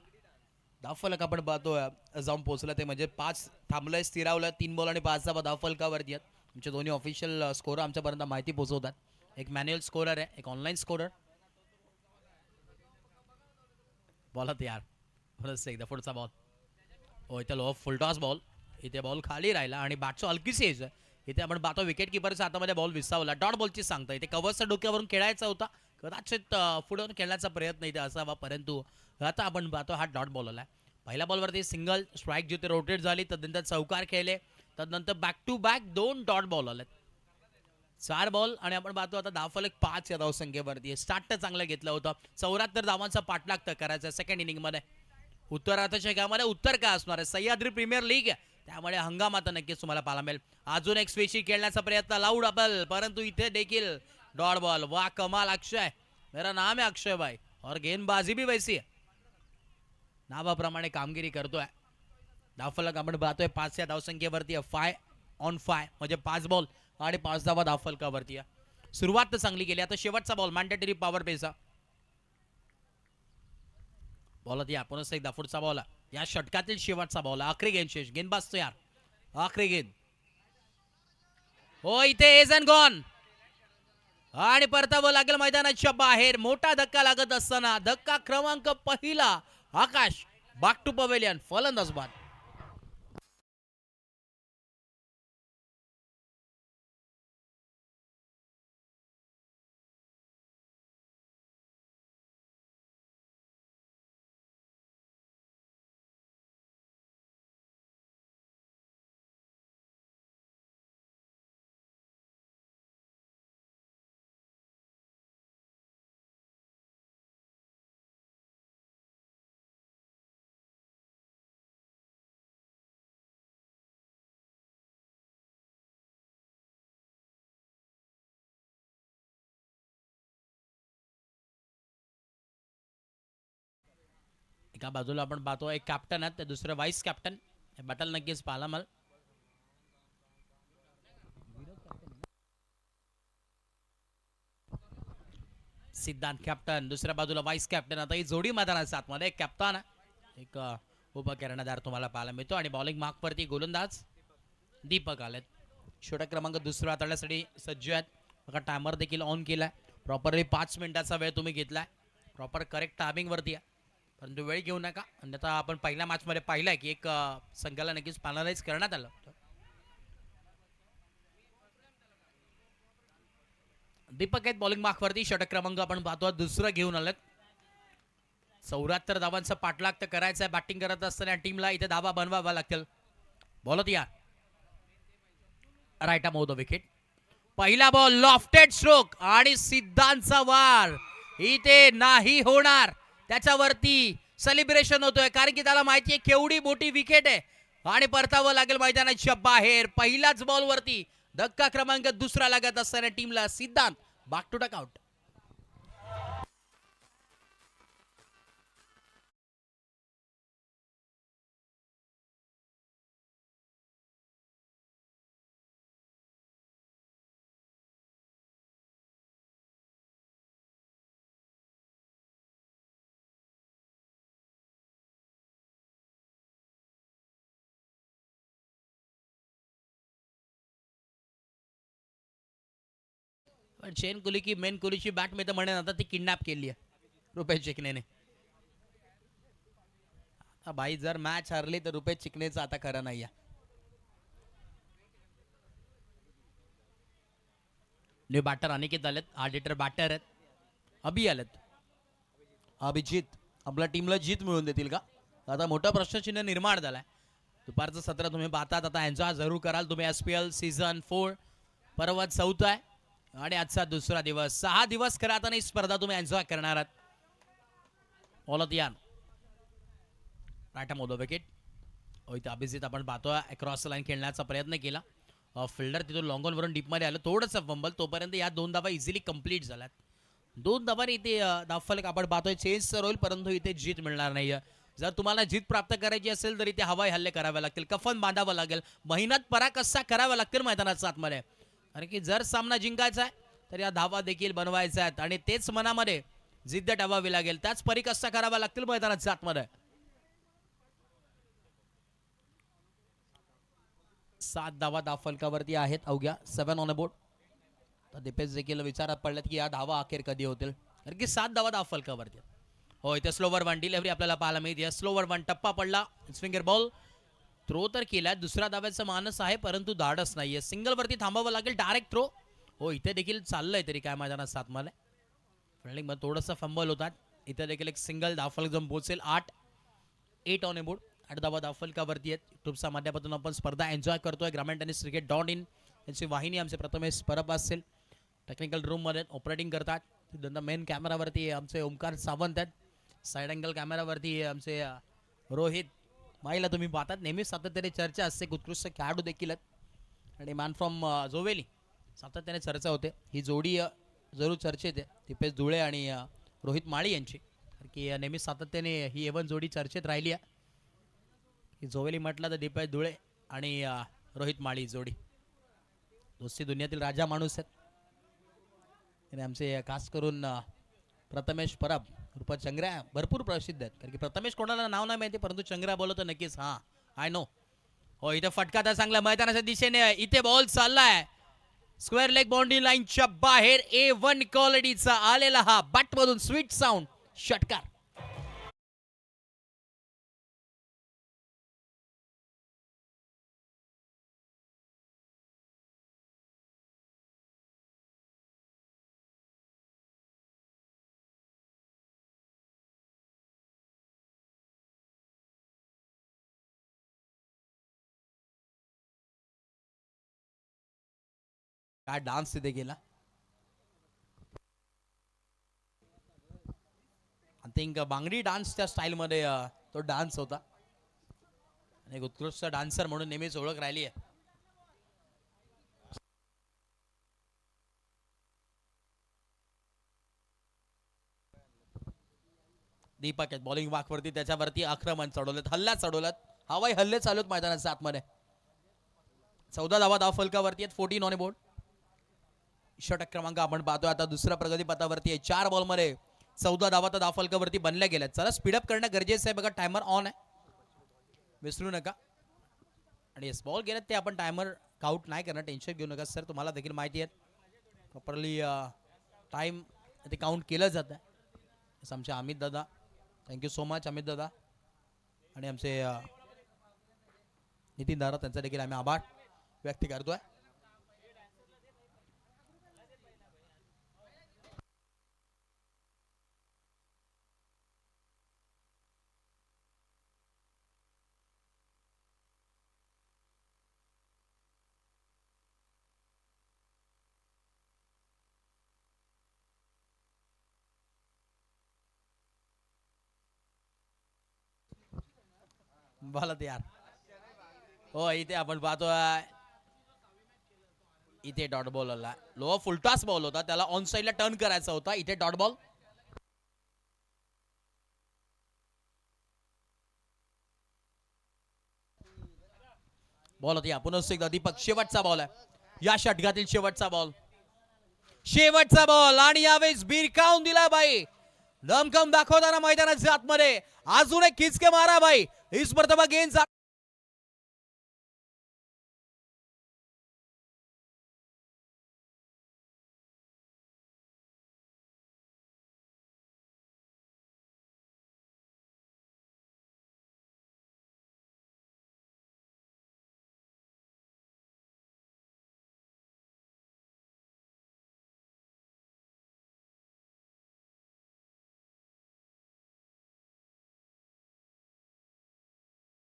धावफलक आपण पाहतोय जाऊन पोहोचला, ते म्हणजे 5 थांबलंय, स्थिरावलं. 3 बॉल आणि 5 धावा धावफलकावरती आहेत. आमचे दोन्ही ऑफिशियल स्कोर आमच्यापर्यंत माहिती पोहोचवतात. एक मॅन्युअल स्कोरर आहे, एक ऑनलाईन स्कोरर. बॉल तयार, परत एकदा पुढचा बॉल. हो, इथे लो फुल टॉस बॉल, इथे बॉल खाली राहिला आणि बॅटचं हलकीच एज आहे. इथे आपण पाहतो विकेट किपरच्या हातामध्ये बॉल विसावला. डॉट बॉलची सांगता, इथे कव्हरच्या डोक्यावरून खेळायचा होता, कदाचित पुढे खेळण्याचा प्रयत्न इथे असावा, परंतु आता आपण पाहतो हा डॉट बॉल आला. पहिल्या बॉलवरती सिंगल स्ट्राईक जिथे रोटेट झाली, तदनंतर चौकार खेळले, तदनंतर back to back 2 dot ball आले. 4 बॉल आणि आपण पाहतो आता धावफलक 5 या धावसंख्येवरती. स्टार्ट तर चांगलं घेतलं होतं, 74 धावांचा पाठलाग करायचा सेकंड इनिंगमध्ये. उत्तरार्धाच्या खेळामध्ये उत्तर काय असणार आहे, सह्याद्री प्रीमियर लीग आहे, त्यामुळे हंगाम आता नक्कीच तुम्हाला पाहायला मिळेल. अजून एक स्विची खेळण्याचा प्रयत्न, लाऊड अपल, परंतु इथे देखील डॉट बॉल. वा कमाल अक्षय, मेरा नाम है अक्षय भाई और गेंदबाजी भी वैसी है. नावाप्रमाणे कामगिरी करतोय. धावफलक आपण पाहतोय 5 या धावसंख्येवरती. 5 ऑन 5 म्हणजे 5 बॉल आणि 5 धावा धावफलकावरती. सुरुवात तर चांगली केली, आता शेवटचा बॉल मॅन्डेटरी पॉवर पेचा बॉल. या पुन्हा एकदा पुढचा बॉल, या षटकातील शेवटचा बॉल. आखरी गेंद शेष, गेंदबाज तयार, आखरी गेंद. हो, इथे एज अँड गॉन आणि परतावं लागेल मैदानाच्या बाहेर. मोठा धक्का लागत असताना धक्का क्रमांक पहिला. आकाश बॅक टू पवेलियन, फलंदाज बाद. एका बाजूला आपण पाहतो एक कॅप्टन आहेत, ते दुसरे व्हाईस कॅप्टन. हे बटल नक्कीच पाहायला मला. सिद्धांत कॅप्टन, दुसऱ्या बाजूला व्हाईस कॅप्टन. आता ही जोडी मैदानाच्या आतमध्ये एक कॅप्टन, एक उभा कर्णधार तुम्हाला पाहायला मिळतो. आणि बॉलिंग मार्कवरती गोलंदाज दीपक आलेत. छोटा क्रमांक दुसरा हाताळण्यासाठी सज्ज आहेत. बघा टायमर देखील ऑन केलाय, प्रॉपरली 5 मिनिटाचा वेळ तुम्ही घेतलाय, प्रॉपर करेक्ट टायमिंग वरती आहे, परंतु वेळ घेऊ नका. अन्यथा आपण पहिल्या मॅच मध्ये पाहिलाय की एक संघाला नक्कीच पॅनलाइज करण्यात आलं. दीपक आहेत बॉलिंग मार्कवरती. षटक क्रमांक आपण पाहतो दुसरं घेऊन आलेत. 74 धावांचा पाठलाग तर करायचा आहे बॅटिंग करत असताना टीमला. इथे धावा बनवावा लागतील. बॉलत या राईट आर्म द विकेट. पहिला बॉल लॉफ्टेड स्ट्रोक आणि सिद्धांतचा वार इथे नाही होणार. त्याच्यावरती सेलिब्रेशन होतोय, कारण की त्याला माहिती आहे केवढी मोठी विकेट आहे आणि परतावं लागेल मैदानाच्या बाहेर. पहिल्याच बॉल वरती धक्का क्रमांक दुसरा लागत असताना टीमला Siddhant back to duck out. चेन कुली की मेन कुलीची बॅट मी तर म्हणेन आता ती किडनॅप केली आहे रुपेश चिकनेने. आता भाई जर मॅच हरली तर रुपेश चिकनेचं आता खरं नाही आहे. न्यू बॅटर अनिकेत आलेत, आर्डिटर बॅटर आहेत, अभि आलेत. अभिजित आपल्या टीमला जीत मिळवून देतील का, आता मोठा प्रश्नचिन्ह निर्माण झालाय. दुपारचं सत्र तुम्ही पाहतात, आता एन्जॉय जरूर कराल तुम्ही. SPL सीझन 4 पर्व 4 आहे आणि आजचा दुसरा दिवस. 6 दिवस खरं आता ही स्पर्धा तुम्ही एन्जॉय करणार आहात. ऑलत यान राईट मोदो विकेट. इथे अभिजित आपण पाहतोय अक्रॉस लाईन खेळण्याचा प्रयत्न केला. फिल्डर तिथून लॉंग ऑन वरून डीप मध्ये आलं, थोडंसं फंबल, तोपर्यंत या 2 धावा इझिली कंप्लीट झाल्यात. 2 धावांनी इथे धावफलक आपण पाहतोय चेंज तर होईल, परंतु इथे जीत मिळणार नाहीये. जर तुम्हाला जीत प्राप्त करायची असेल तर इथे हवाई हल्ले करावे लागतील, कफन बांधावं लागेल, मेहनत पराकस्सा कराव्या लागतील मैदानाच्या आतमध्ये. कारण की जर सामना जिंकायचा आहे तर या धावा देखील बनवायच्या आहेत आणि तेच मनामध्ये जिद्द ठेवावी लागेल, त्याच परिकस्सा कराव्या लागतील मैदानाच्या आतमध्ये. 7 धावा धावफलकावरती आहेत अवघ्या, 7 ऑन अ बोर्ड. तर दीपेश देखील विचारात पडल्यात की या धावा अखेर कधी होतील, कारण की 7 धावा धावफलकावरती. हो, इथे स्लोवर वन डिलिव्हरी आपल्याला पाहायला मिळते. स्लोवर वन टप्पा पडला, स्विंगर बॉल थ्रो तर केलाय, दुसऱ्या धाव्याचा मानस आहे परंतु धाडस नाहीये. सिंगल वरती थांबावं लागेल, डायरेक्ट थ्रो. हो, इथे देखील चाललंय तरी काय मैदानात 7 मध्ये फिल्डिंग मध्ये थोडंसं फंबल होतात. इथे देखील एक सिंगल धावफलक जम पोहोचेल. 8 ऑन ए बोर्ड, 8 धावा धावफलकावरती आहेत. ट्यूबच्या माध्यमातून आपण स्पर्धा एन्जॉय करतोय. ग्रामीण टेनिस क्रिकेट .in यांची वाहिनी आमचे प्रथमेश परब असेल टेक्निकल रूम मध्ये ऑपरेटिंग करतात. मेन कॅमेरावरती आमचे ओमकार सावंत आहेत. साइड अँगल कॅमेरावरती आमचे रोहित माईला तुम्ही पाहतात. नेहमी सातत्याने चर्चा असते, उत्कृष्ट खेळाडू देखील आहेत आणि मॅन फ्रॉम जोवेली सातत्याने चर्चा होते. ही जोडी जरूर चर्चेत आहे, दीपेश धुळे आणि रोहित माळी यांची, कारण की नेहमी सातत्याने ही एवन जोडी चर्चेत राहिली आहे. ही जोवेली म्हटलं तर दीपेश धुळे आणि रोहित माळी जोडी दोस्ती दुनियातील राजा माणूस आहेत. आणि आमचे खास करून प्रथमेश परब उर्फ चंग्र्या भरपूर प्रसिद्ध आहेत, कारण की प्रथमेश कोणाला नाव नाही माहिती परंतु चंग्र्या बोलतो तर नक्कीच हां आय नो. हो, इथे फटका तर चांगला मैदानाच्या दिशेने. इथे बॉल चाललाय स्क्वेअर लेग बाउंड्री लाईनच्या बाहेर. A1 क्वालिटीचा आलेला हा बॅट मधून स्वीट साऊंड षटकार. काय डान्स तिथे गेला. आय थिंक बांगडी डान्सच्या स्टाईलमध्ये तो डान्स होता आणि एक उत्कृष्ट डान्सर म्हणून नेहमीच ओळख राहिली आहे. दीपक आहेत बॉलिंग वाकवरती, त्याच्यावरती आक्रमण चढवलेत, हल्ला चढवलेत, हवाई हल्ले चालू आहेत मैदानाच्या आतमध्ये. 14 धावा धावफलकावरती आहेत. 14 ऑन ए बोर्ड. षटक क्रमांक आपण पाहतोय आता दुसऱ्या प्रगती पथावरती आहे. 4 बॉल मध्ये 14 धावा तर धावफलकावरती बनल्या गेल्या. चला स्पीडअप करणं गरजेचं आहे. बघा टायमर ऑन आहे, विसरू नका. आणि येस, बॉल गेल्यात ते आपण टायमर काउंट नाही करणार, टेन्शन घेऊ नका सर. तुम्हाला देखील माहिती आहे प्रॉपरली टाइम ते काउंट केलं जातं. आमचे अमित दादा, थँक्यू सो मच अमित दादा, आणि आमचे नितीन दादा, त्यांचा देखील आम्ही आभार व्यक्त करतोय. बोला ते यार. हो, इथे आपण पाहतोय इथे डॉट बॉल आला. लो फुलटॉस बॉल होता, त्याला ऑन साइडला टर्न करायचा होता. इथे डॉट बॉल. बॉल होती पुन्हा एकदा दीपक. शेवटचा बॉल आहे या षटकातील, शेवटचा बॉल, शेवटचा बॉल आणि यावेळेस बिरकावून दिला बाई. दमखम दाखवताना मैदानाच्या आतमध्ये अजून एक खिचके मारा बाई. इस मर्तबा गेंद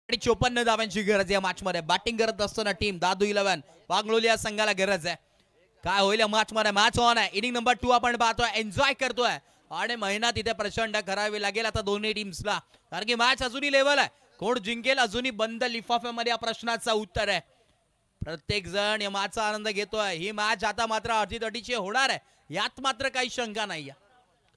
आणि 54 धाव्यांची गरज या मॅच मध्ये. बॅटिंग करत असताना टीम दादू 11 वांगलोली या संघाला गरज आहे. काय होईल या मॅच मध्ये. मॅच ऑन आहे. इनिंग नंबर 2 आपण पाहतोय, एन्जॉय करतोय आणि मेहनत इथे प्रचंड करावी लागेल आता दोन्ही टीम्सला, कारण की मॅच अजूनही लेवल आहे. कोण जिंकेल अजूनही बंद लिफाफ्यामध्ये या प्रश्नाचा उत्तर आहे. प्रत्येक जण या मॅचचा आनंद घेतोय. ही मॅच आता मात्र अर्धी तटीची होणार आहे, यात मात्र काही शंका नाही.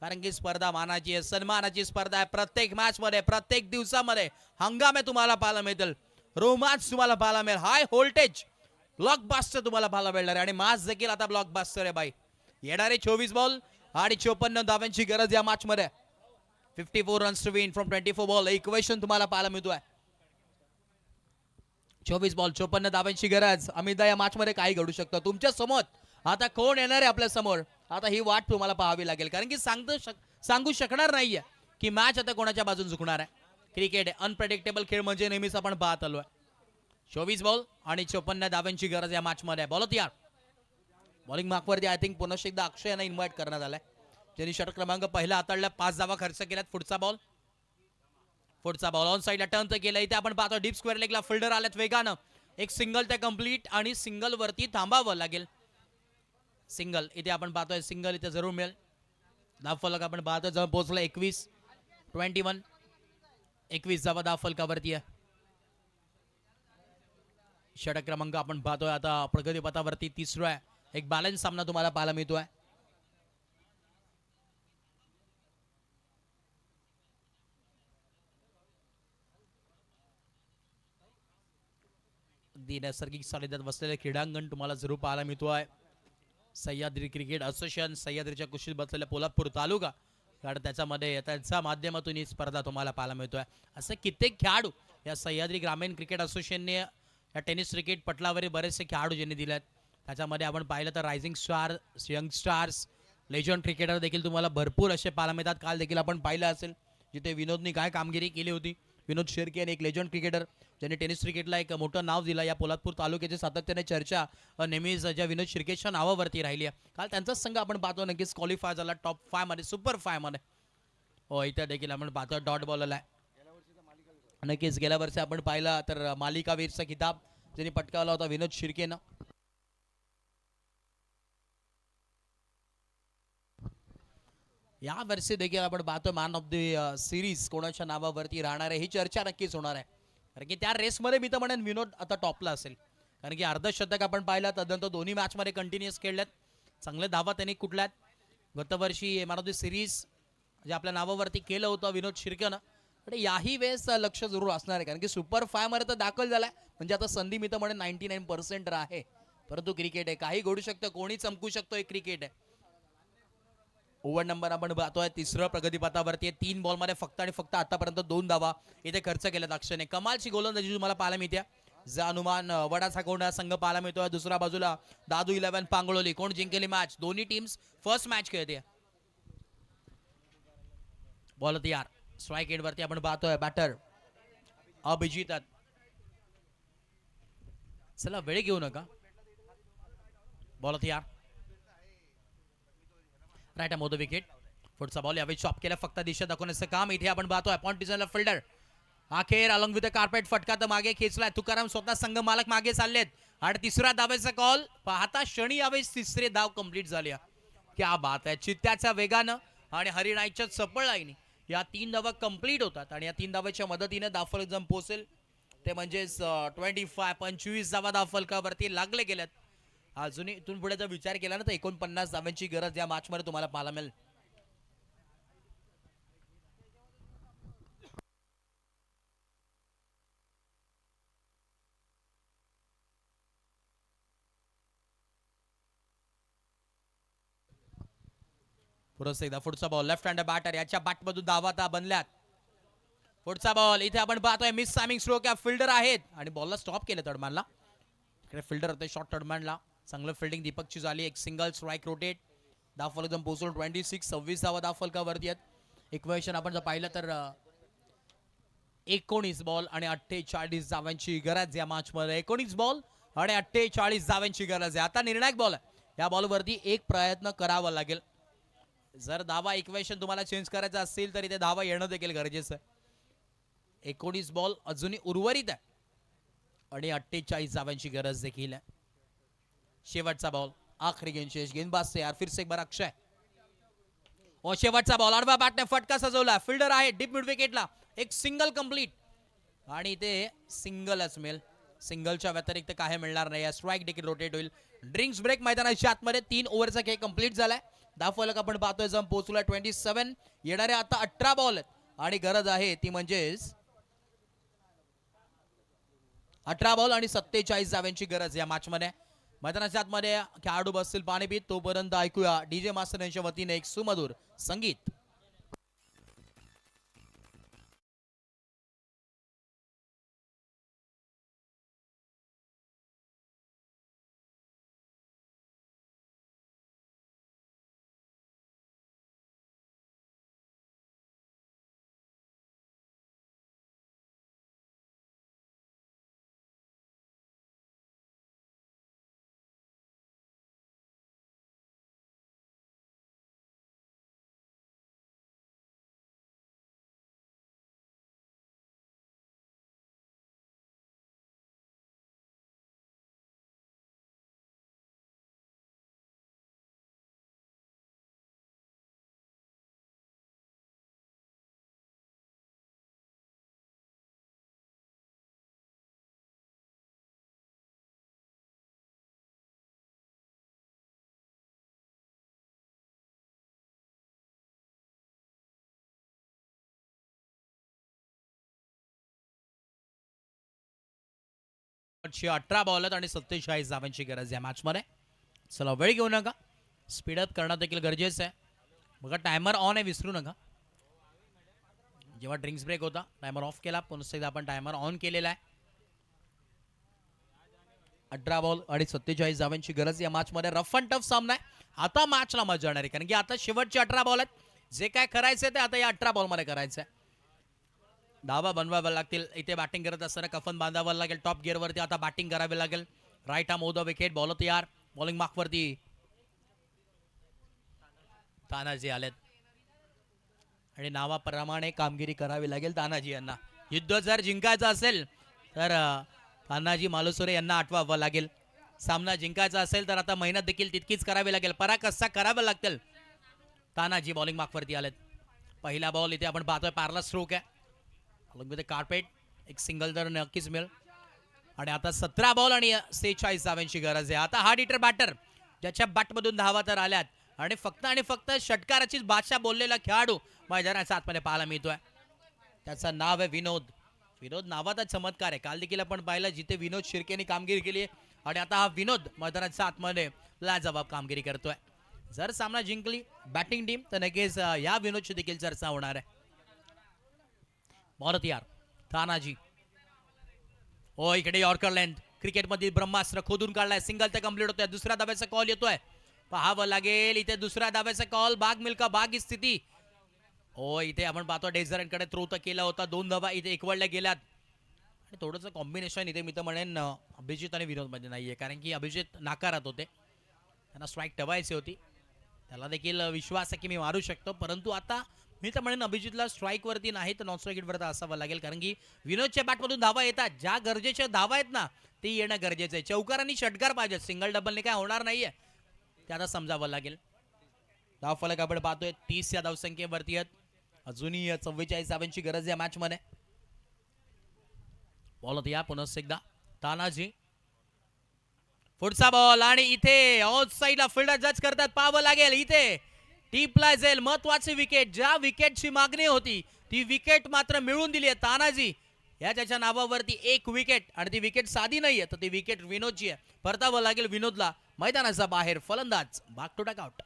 कारण की स्पर्धा मानाची आहे, सन्मानाची स्पर्धा आहे. प्रत्येक मॅच मध्ये, प्रत्येक दिवसामध्ये हंगामे तुम्हाला पाहायला मिळतील, रोमांच तुम्हाला पाहायला मिळेल, हाय व्होल्टेज ब्लॉकबास्टर तुम्हाला पाहायला मिळणार आहे. आणि मॅच देखील आता ब्लॉकबास्टर आहे बाई. येणारे 24 बॉल आणि 54 धावांची गरज या मॅच मध्ये. 54 runs to win from 24 ball equation तुम्हाला पाहायला मिळतोय. 24 बॉल 54 धावांची गरज. अमितदा, या मॅच मध्ये काही घडू शकतं तुमच्या समोर. आता कोण येणार आहे आपल्या समोर, आता ही वाट तुम्हाला पाहावी लागेल, कारण की सांगू शकणार नाहीये की मॅच आता कोणाच्या बाजून झुकणार आहे. क्रिकेट आहे, अनप्रेडिक्टेबल खेळ म्हणजे नेहमीच आपण पाहत आलोय. 24 बॉल आणि 54 धावांची गरज या मॅच मध्ये. बॉल तयार. बॉलिंग मार्कवरती आय थिंक पुन्हा एकदा अक्षय यांना इन्व्हाइट करण्यात आलाय, ज्यांनी षटक क्रमांक पहिला हाताळला, 5 धावा खर्च केल्यात. पुढचा बॉल ऑन साईडला टर्न तर केला. इथे आपण पाहतो डीप स्क्वेअर लेगला फिल्डर आल्यात वेगानं. एक सिंगल ते कंप्लीट आणि सिंगल वरती थांबावं लागेल. सिंगल इथे आपण पाहतोय, सिंगल इथे जरूर मिळेल. धावफलक आपण पाहतोय जवळ पोहोचला 21 धावा धावफलकावरती आहे. षटक क्रमांक आपण पाहतोय आता प्रगतीपथावरती तिसरा आहे. एक बॅलन्स सामना तुम्हाला पाहायला मिळतोय. नैसर्गिक सानिध्यात बसलेले क्रीडांगण तुम्हाला जरूर पाहायला मिळतोय. सह्याद्री क्रिकेट असोसिएशन, सह्याद्रीच्या कुशीत बसलेल्या पोलादपूर तालुका, कारण त्याच्यामध्ये त्यांच्या माध्यमातून ही स्पर्धा तुम्हाला पाहायला मिळतोय. असे कित्येक खेळाडू या सह्याद्री ग्रामीण क्रिकेट असोसिएशनने या टेनिस क्रिकेट पटलावरील बरेचसे खेळाडू ज्यांनी दिलेत. त्याच्यामध्ये आपण पाहिलं तर rising star, young stars, legend cricketer देखील तुम्हाला भरपूर असे पाहायला मिळतात. काल देखील आपण पाहिलं असेल जिथे विनोदनी काय कामगिरी केली होती. विनोद शेरके आणि एक लेजंड क्रिकेटर ज्यांनी टेनिस क्रिकेटला एक मोठं नाव दिलं. या पोलादपूर तालुक्याची सातत्याने चर्चा नेहमीच ज्या विनोद शिर्केच्या नावावरती राहिली आहे. काल त्यांचाच संघ आपण पाहतो नक्कीच क्वालिफाय झाला टॉप 5 मध्ये, सुपर 5 मध्ये. हो, इथे देखील आपण पाहतो डॉट बॉल आलाय. नक्कीच गेल्या वर्षी आपण पाहिला तर मालिकावीरचा किताब ज्यांनी पटकावला होता विनोद शिर्केनं. या वर्षी देखील आपण पाहतो मॅन ऑफ द सिरीज कोणाच्या नावावरती राहणार आहे ही चर्चा नक्कीच होणार आहे. कारण की त्या रेसमध्ये मी तर म्हणेन विनोद आता टॉपला असेल, कारण की अर्धशतक आपण पाहिलं तदनंतर दोन्ही मॅचमध्ये कंटिन्युअस खेळल्यात, चांगले धावा त्यांनी कुठल्यात. गतवर्षी मॅन ऑफ द सिरीज जे आपल्या नावावरती केलं होतं विनोद शिर्केनं, पण याही वेळेस लक्ष जरूर असणार आहे, कारण की सुपर 5 मध्ये तर दाखल झालाय. म्हणजे आता संधी मी तर म्हणेन 99% आहे. परंतु क्रिकेट आहे, काही घडू शकतं, कोणी चमकू शकतो, एक क्रिकेट आहे. ओव्हर नंबर आपण पाहतोय तिसरं प्रगतीपथावरती 3 बॉलमध्ये फक्त आणि फक्त आतापर्यंत 2 धावा इथे खर्च केल्यात अक्षयने. कमालची गोलंदाजी तुम्हाला पाहायला मिळते. जानुमान वडाचा कोंडा संघ पाहायला मिळतोय. दुसऱ्या बाजूला दादू 11 पांगळोली. कोण जिंकेली मॅच? दोन्ही टीम्स फर्स्ट मॅच खेळते. बॉल तयार. स्ट्राईक एंड वरती आपण पाहतोय बॅटर अभिजित. चला वेळ घेऊ नका. बॉल तयार. राईट मोद विकेट. पुढचा बॉल यावेळी चॉप केला, फक्त दिशा दाखवण्याचं काम इथे आपण पाहतोय. पॉइंट डिझाईनला फिल्डर अखेर अलॉंग विथ द कार्पेट फटका तर मागे खेचलाय. तुकाराम स्वतः संघ मालक मागे चाललेत आणि तिसरा धावेचा कॉल पाहता क्षणी यावेळी तिसरे धाव कंप्लीट झाले. क्या बात आहे. चित्त्याच्या वेगानं आणि हरिणाईच्या चपळाईने या 3 धावा कंप्लीट होतात आणि या 3 धावाच्या मदतीने धावफलक जम पोहोचेल ते म्हणजेच 25 धावा धावफलकावरती लागले गेल्यात. अजूनही इथून पुढे जर विचार केला ना तर 49 धाव्यांची गरज या मॅच मध्ये तुम्हाला पाहायला मिळेल. पुढचा एकदा पुढचा बॉल लेफ्ट हँड बॅटर याच्या बॅटमधून धावा आता बनल्यात. पुढचा बॉल इथे आपण पाहतोय मिस टायमिंग स्ट्रोक या फिल्डर आहेत आणि बॉलला स्टॉप केलं थर्डमॅनला. इकडे फिल्डर होते शॉर्ट थर्डमॅनला. चांगलं फिल्डिंग दीपकची झाली. एक सिंगल स्ट्राईक रोटेट. धावफलक जम पोहोचून 26 धावा धावफलकावरती आहेत. इक्वेशन आपण जर पाहिलं तर 19 बॉल आणि 48 धावांची गरज या मॅच मध्ये. 19 बॉल आणि 48 धावांची गरज आहे. आता निर्णायक बॉल आहे. या बॉलवरती एक प्रयत्न करावा लागेल. जर धावा इक्वेशन तुम्हाला चेंज करायचं असेल तर इथे धावा येणं देखील गरजेचं आहे. 19 बॉल अजूनही उर्वरित आहे आणि 48 धावांची गरज देखील आहे. शेवटचा बॉल आखरी गेंदबाज तयार. फिर से एक बार अक्षय. और शेवटचा बॉल आडवा बॅटने फटका सजवला. फिल्डर आहे डीप मिड विकेटला. एक सिंगल कंप्लीट आणि इथे सिंगलच मिळेल. सिंगलच्या व्यतिरिक्त काय मिळणार नाही. स्ट्राईक देखील रोटेट होईल. ड्रिंक्स ब्रेक मैदानाच्या आतमध्ये 3 ओव्हरचा खेळ कंप्लीट झालाय. दाफलक आपण पाहतोय जम पोहोचला 27. येणारे आता 18 बॉल आणि गरज आहे ती म्हणजेच 18 बॉल आणि 47 धाव्यांची गरज या मॅच मध्ये. मैदानाच्या आतमध्ये खेळाडू बसतील पाणी पित, तोपर्यंत ऐकूया डीजे मास्टर यांच्या वतीने एक सुमधुर संगीत. शेवटचे 18 बॉल आणि 47 धावांची गरज या मॅच मध्ये. चला वेळ घेऊ नका, स्पीडअप करणं देखील गरजेचं आहे. बघा टायमर ऑन आहे, विसरू नका. जेव्हा ड्रिंक्स ब्रेक होता टायमर ऑफ केला, पुन्हा एकदा आपण टायमर ऑन केलेला आहे. 18 बॉल आणि 47 धावांची गरज या मॅच मध्ये. रफ अँड टफ सामना आहे. आता मॅचला मजा येणार आहे, कारण की आता शेवटचे 18 बॉल आहेत. जे काय करायचंय ते आता या 18 बॉल मध्ये करायचंय. धावा बनवाव्या लागतील. इथे बॅटिंग करत असताना कफन बांधावं लागेल. टॉप गिअर वरती आता बॅटिंग करावी लागेल. Right arm over the wicket. Ball तयार. बॉलिंग मार्क वरती तानाजी आलेत आणि नावाप्रमाणे कामगिरी करावी लागेल तानाजी यांना. युद्ध जर जिंकायचं असेल तर तानाजी मालुसरे यांना आठवावं लागेल. सामना जिंकायचा असेल तर आता मेहनत देखील तितकीच करावी लागेल. पराकाष्ठा कराव्या लागतील. तानाजी बॉलिंग मार्क वरती आलेत. पहिला बॉल इथे आपण पाहतोय पार्ला स्ट्रोक आहे. कार्पेट एक सिंगल तर नक्कीच मिळेल. आणि आता 17 बॉल आणि 46 धावांची गरज आहे. आता हार्ड हिटर बॅटर ज्याच्या बॅटमधून धावा तर आल्यात आणि फक्त षटकाराचीच भाषा बोललेला खेळाडू मैदानाच्या आतमध्ये पाहायला मिळतोय. त्याचं नाव आहे विनोद. विनोद नावाचा चमत्कार आहे. काल देखील आपण पाहिलं जिथे विनोद शिर्केने कामगिरी केली आणि आता हा विनोद मैदानाच्या आतमध्ये लाजवाब कामगिरी करतोय. जर सामना जिंकली बॅटिंग टीम तर नक्कीच या विनोदची देखील चर्चा होणार आहे. बॉल तयार. तानाजी ओ इकडे यॉर्कर लेंथ. क्रिकेटमधील ब्रह्मास्त्र खोदून काढलाय. सिंगल तर कम्प्लीट होतोय. दुसऱ्या धाब्याचा कॉल येतोय. पाहावं लागेल इथे दुसऱ्या धाब्याचा कॉल. बाग मिल्का बाग ही स्थिती. ओ इथे आपण पाहतो डेझरंटकडे थ्रो तर केला होता. 2 धाबा इथे एकवडल्या गेल्यात. आणि थोडंसं कॉम्बिनेशन इथे मी तर म्हणेन अभिजित आणि विनोद मध्ये नाहीये, कारण की अभिजित नाकारत होते. त्यांना स्ट्राईक ठेवायची होती. त्याला देखील विश्वास आहे की मी मारू शकतो, परंतु आता मी तर म्हणेन अभिजितला स्ट्राईक वरती नाही तर नॉन स्ट्राईक वरती असावं लागेल, कारण की विनोदच्या बॅटमधून धावा येतात. ज्या गरजेच्या धावा आहेत ना ते येणं गरजेचं आहे. चौकार आणि षटकार पाहिजे. सिंगल डबलने काय होणार नाहीये ते आता समजावं लागेल. धाव फलक आपण पाहतोय 30 या धावसंख्येवरती आहेत. अजूनही 44 धावांची गरज या मॅच मध्ये. बॉल या पुन्हा एकदा तानाजी. पुढचा बॉल आणि इथे ऑफ साईडला फिल्डर जज करतात. पाहावं लागेल इथे टीपला जाईल महत्वाची विकेट. ज्या विकेटची मागणी होती ती विकेट मात्र मिळवून दिली आहे तानाजी या त्याच्या नावावरती. एक विकेट आणि ती विकेट साधी नाहीये तर ती विकेट विनोदची आहे. परतावं लागेल विनोदला मैदानाचा बाहेर. फलंदाज बाग टू टक आउट.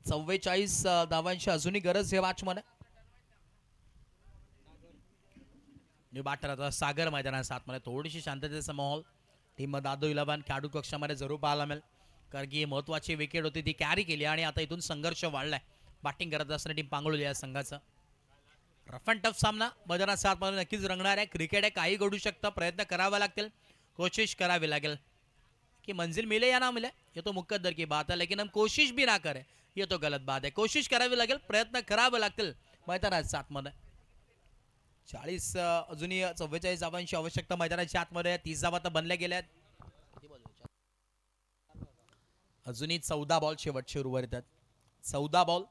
चव्वेचाळीस धावांची अजूनही गरज आहे मॅच मध्ये. न्यू बॅटर आता सागर मैदानाच्या आतमध्ये. थोडीशी शांततेचा माहोल टीम दादो 11 खेळाडू कक्षामध्ये जरूर पाहायला मिळेल, कारण की महत्वाची विकेट होती ती कॅरी केली आणि आता इथून संघर्ष वाढलाय. बॅटिंग करत असताना टीम पांगळुली या संघाचा. रफ अँड टफ सामना मैदानाच्या आतमध्ये नक्कीच रंगणार आहे. क्रिकेट आहे, काही घडू शकतं. प्रयत्न करावा लागतील, कोशिश करावी लागेल कि मंजिल मिले या ना मिले ये तो मुकद्दर की बात है, लेकिन हम कोशिश भी ना करें ये तो गलत बात है. कोशिश करावी लागेल, प्रयत्न करावे लागतील मैदानाच्या आतमध्ये. 40 अजूनही 44 धावांची आवश्यकता मैदानाच्या आतमध्ये. 30 धावा तर बनल्या गेल्यात. अजूनही 14 बॉल शेवटचे उर्वरित आहेत. 14 बॉल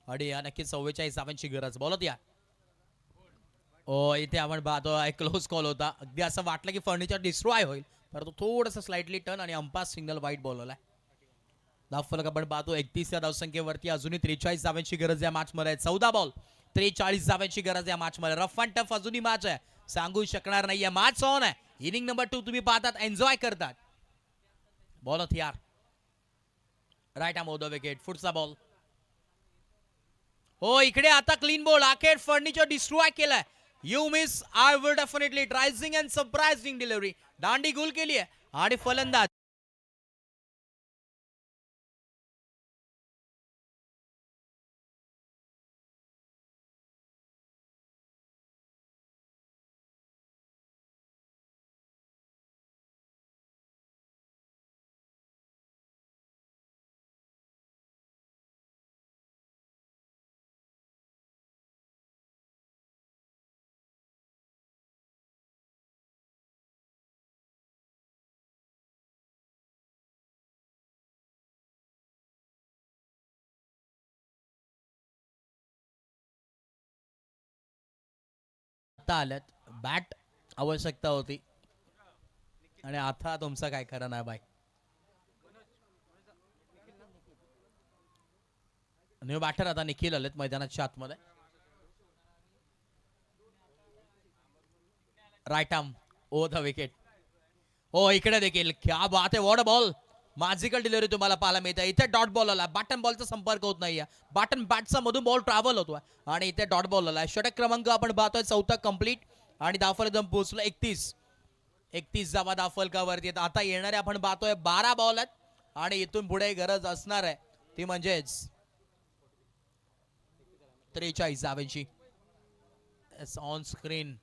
आणि नक्की 44 धावांची गरज. बॉल या इथे आपण पाहतो एक क्लोज कॉल होता. अगदी असं वाटलं की फर्निचर डिस्ट्रॉय होईल, परंतु थोडंसं स्लाइटली टर्न आणि अंपास सिंगल वाईट बॉलला. धावफलक आपण पाहतो 31 या धावसंख्येवरती. अजूनही 43 धावांची गरज या मॅच मध्ये. 14 बॉल 43 धावांची गरज या मॅच मध्ये. रफ अँड टफ अजूनही मॅच आहे, सांगू शकणार नाहीये. मॅच ऑन आहे. इनिंग नंबर 2 तुम्ही पाहतात, एन्जॉय करतात. बॉल हथियार right arm off the wicket. पुढचा बॉल. हो इकडे आता क्लीन बॉल. आखेर फर्निचर डिस्ट्रॉय केलाय. You miss I will definitely ड्रायझिंग अँड सरप्राइजिंग डिलिव्हरी. दांडी गुल केली आहे आणि फलंदाज आल्यात. बॅट आवश्यकता होती आणि आता तुमचं काय खरं नाही बाई. न्यू बॅटर आता निखिल आलेत मैदानाच्या आतमध्ये. Right arm over the wicket. हो इकडे देखील क्या बात आहे. What a ball. Magical delivery तुम्हाला पाहायला मिळते. इथे डॉट बॉल आला. बॅटन बॉलचा संपर्क होत नाहीये. बॅटन बॅटचा मधून बॉल ट्रॅव्हल होतोय आणि इथे डॉट बॉल आला. षटक क्रमांक आपण पाहतोय 4था कंप्लीट आणि धावफलक पोहोचलो 31 धावा धावफलकावरती. आता येणारे आपण पाहतोय 12 बॉल आहेत आणि इथून पुढे गरज असणार आहे ती म्हणजेच 43 धावांची. ऑन स्क्रीन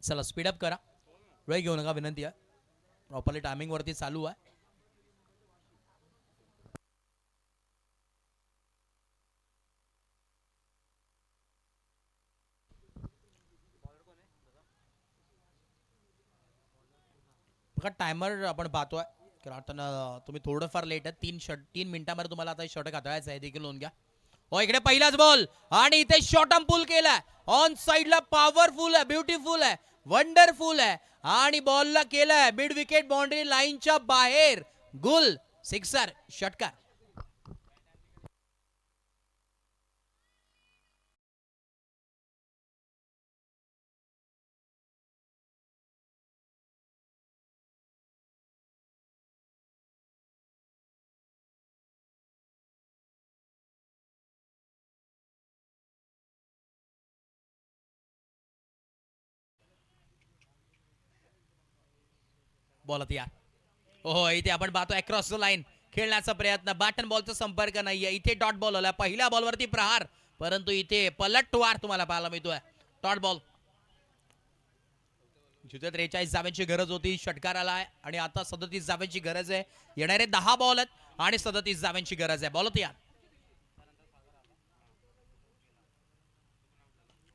चला स्पीडअप करा. वेळ घेऊ नका विनंती आहे. प्रॉपरली टायमिंग वरती चालू आहे. बघा टायमर आपण पाहतोय कारण तुम्ही थोडंफार लेट आहे. 3 मिनिटांमध्ये तुम्हाला आता षटक हाताळायचं आहे, देखील नोंद घ्या. हो इकडे पहिलाच बॉल आणि इथे शॉर्ट आर्म पुल केलाय. ऑन साइडला पॉवरफुल आहे, ब्युटिफुल आहे, वंडरफुल आहे आणि बॉलला केलाय मिड विकेट बाउंड्री लाईनच्या बाहेर. गुल सिक्सर षटकार. बॉल यार. हो इथे आपण पाहतो अक्रॉस द लाईन खेळण्याचा प्रयत्न. बॅटन बॉलचा संपर्क नाहीये. इथे डॉट बॉल आला. पहिल्या बॉलवरती प्रहार, परंतु इथे पलटवार तुम्हाला पाहायला मिळतोय. Dot ball. जिथे 43 धावांची गरज होती षटकार आलाय आणि आता 37 धावांची गरज आहे. येणारे 10 बॉल आहेत आणि 37 धावांची गरज आहे. बॉल यार.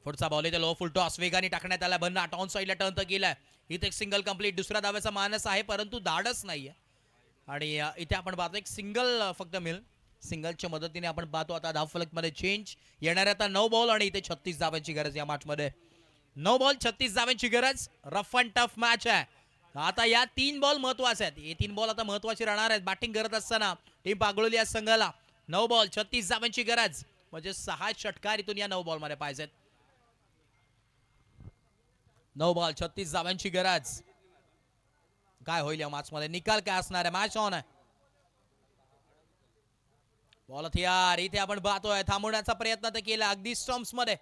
पुढचा बॉल इथे लो फुल टॉस वेगाने टाकण्यात आला. भन्नाट ऑन साइडला टर्न तर केलाय. इथे एक सिंगल कंप्लीट. दुसऱ्या धाव्याचा मानस आहे परंतु धाडच नाहीये आणि इथे आपण पाहतो एक सिंगल फक्त मिळेल. सिंगलच्या मदतीने आपण पाहतो आता धावफलक मध्ये चेंज. येणारे आता 9 बॉल आणि इथे 36 धावांची गरज या मॅच मध्ये. 9 बॉल 36 धावांची गरज. रफ अँड टफ मॅच आहे. आता या 3 बॉल महत्वाचे आहेत. हे 3 बॉल आता महत्वाचे राहणार आहेत बॅटिंग करत असताना टीम पागळली या संघाला. 9 बॉल 36 धावांची गरज म्हणजे 6 षटकार इथून या 9 बॉल मध्ये पाहिजेत. 9 बॉल 36 धावांची गरज. काय होईल या मॅच मध्ये, निकाल काय असणार आहे. मॅच ऑन आहे. बॉल यार. इथे आपण पाहतोय थांबवण्याचा प्रयत्न तर केला अगदी स्टम्प्स मध्ये.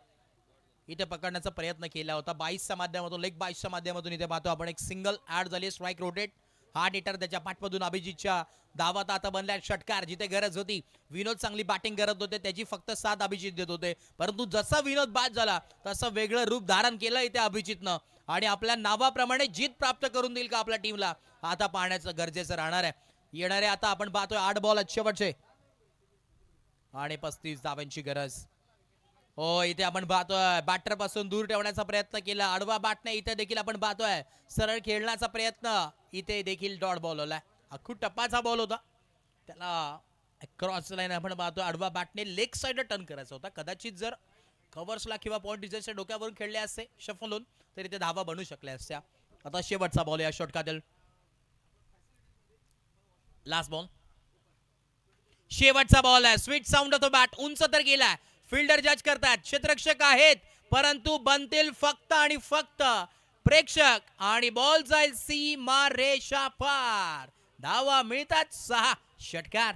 इथे पकडण्याचा प्रयत्न केला होता 22च्या माध्यमातून, लेग 22च्या माध्यमातून. इथे पाहतो आपण एक सिंगल ऍड झाली. Strike rotate. हार्ड हिटर त्याच्या पाठमधून अभिजितच्या धावात आता बनल्या षटकार. जिथे गरज होती विनोद चांगली बॅटिंग करत होते, त्याची फक्त 7 अभिजित देत होते, परंतु जसा विनोद बाद झाला तसं वेगळं रूप धारण केलं इथे अभिजितनं आणि आपल्या नावाप्रमाणे जीत प्राप्त करून देईल का आपल्या टीमला आता पाहण्याचं गरजेचं राहणार आहे. येणारे आता आपण पाहतोय 8 बॉल शेवटचे आणि 35 धावांची गरज. हो, इथे आपण पाहतोय बॅटर पासून दूर ठेवण्याचा प्रयत्न केला. आडवा बॅट नाही, इथे देखील आपण पाहतोय सरळ खेळण्याचा प्रयत्न. इथे देखील डॉट बॉल होलाय. खूप टप्पाचा बॉल होता. त्याला क्रॉस लाईन आपण पाहतो आडवा बॅटने लेग साइड टर्न करायचा होता. कदाचित जर कव्हर्सला किंवा पॉइंट डिझायच्या डोक्यावरून खेळले असते शफल होऊन तरी ते धावा बनू शकल्या असत्या. आता शेवटचा बॉल या षटकातील लास्ट बॉल. शेवटचा बॉल आहे. स्वीट साऊंड होतो बॅट उंच तर गेलाय. फिल्डर जज करतात. क्षेत्ररक्षक आहेत परंतु बनतील फक्त आणि फक्त प्रेक्षक आणि बॉल जाईल सीमा रेषा पार. धावा मिळतात 6 षटकार.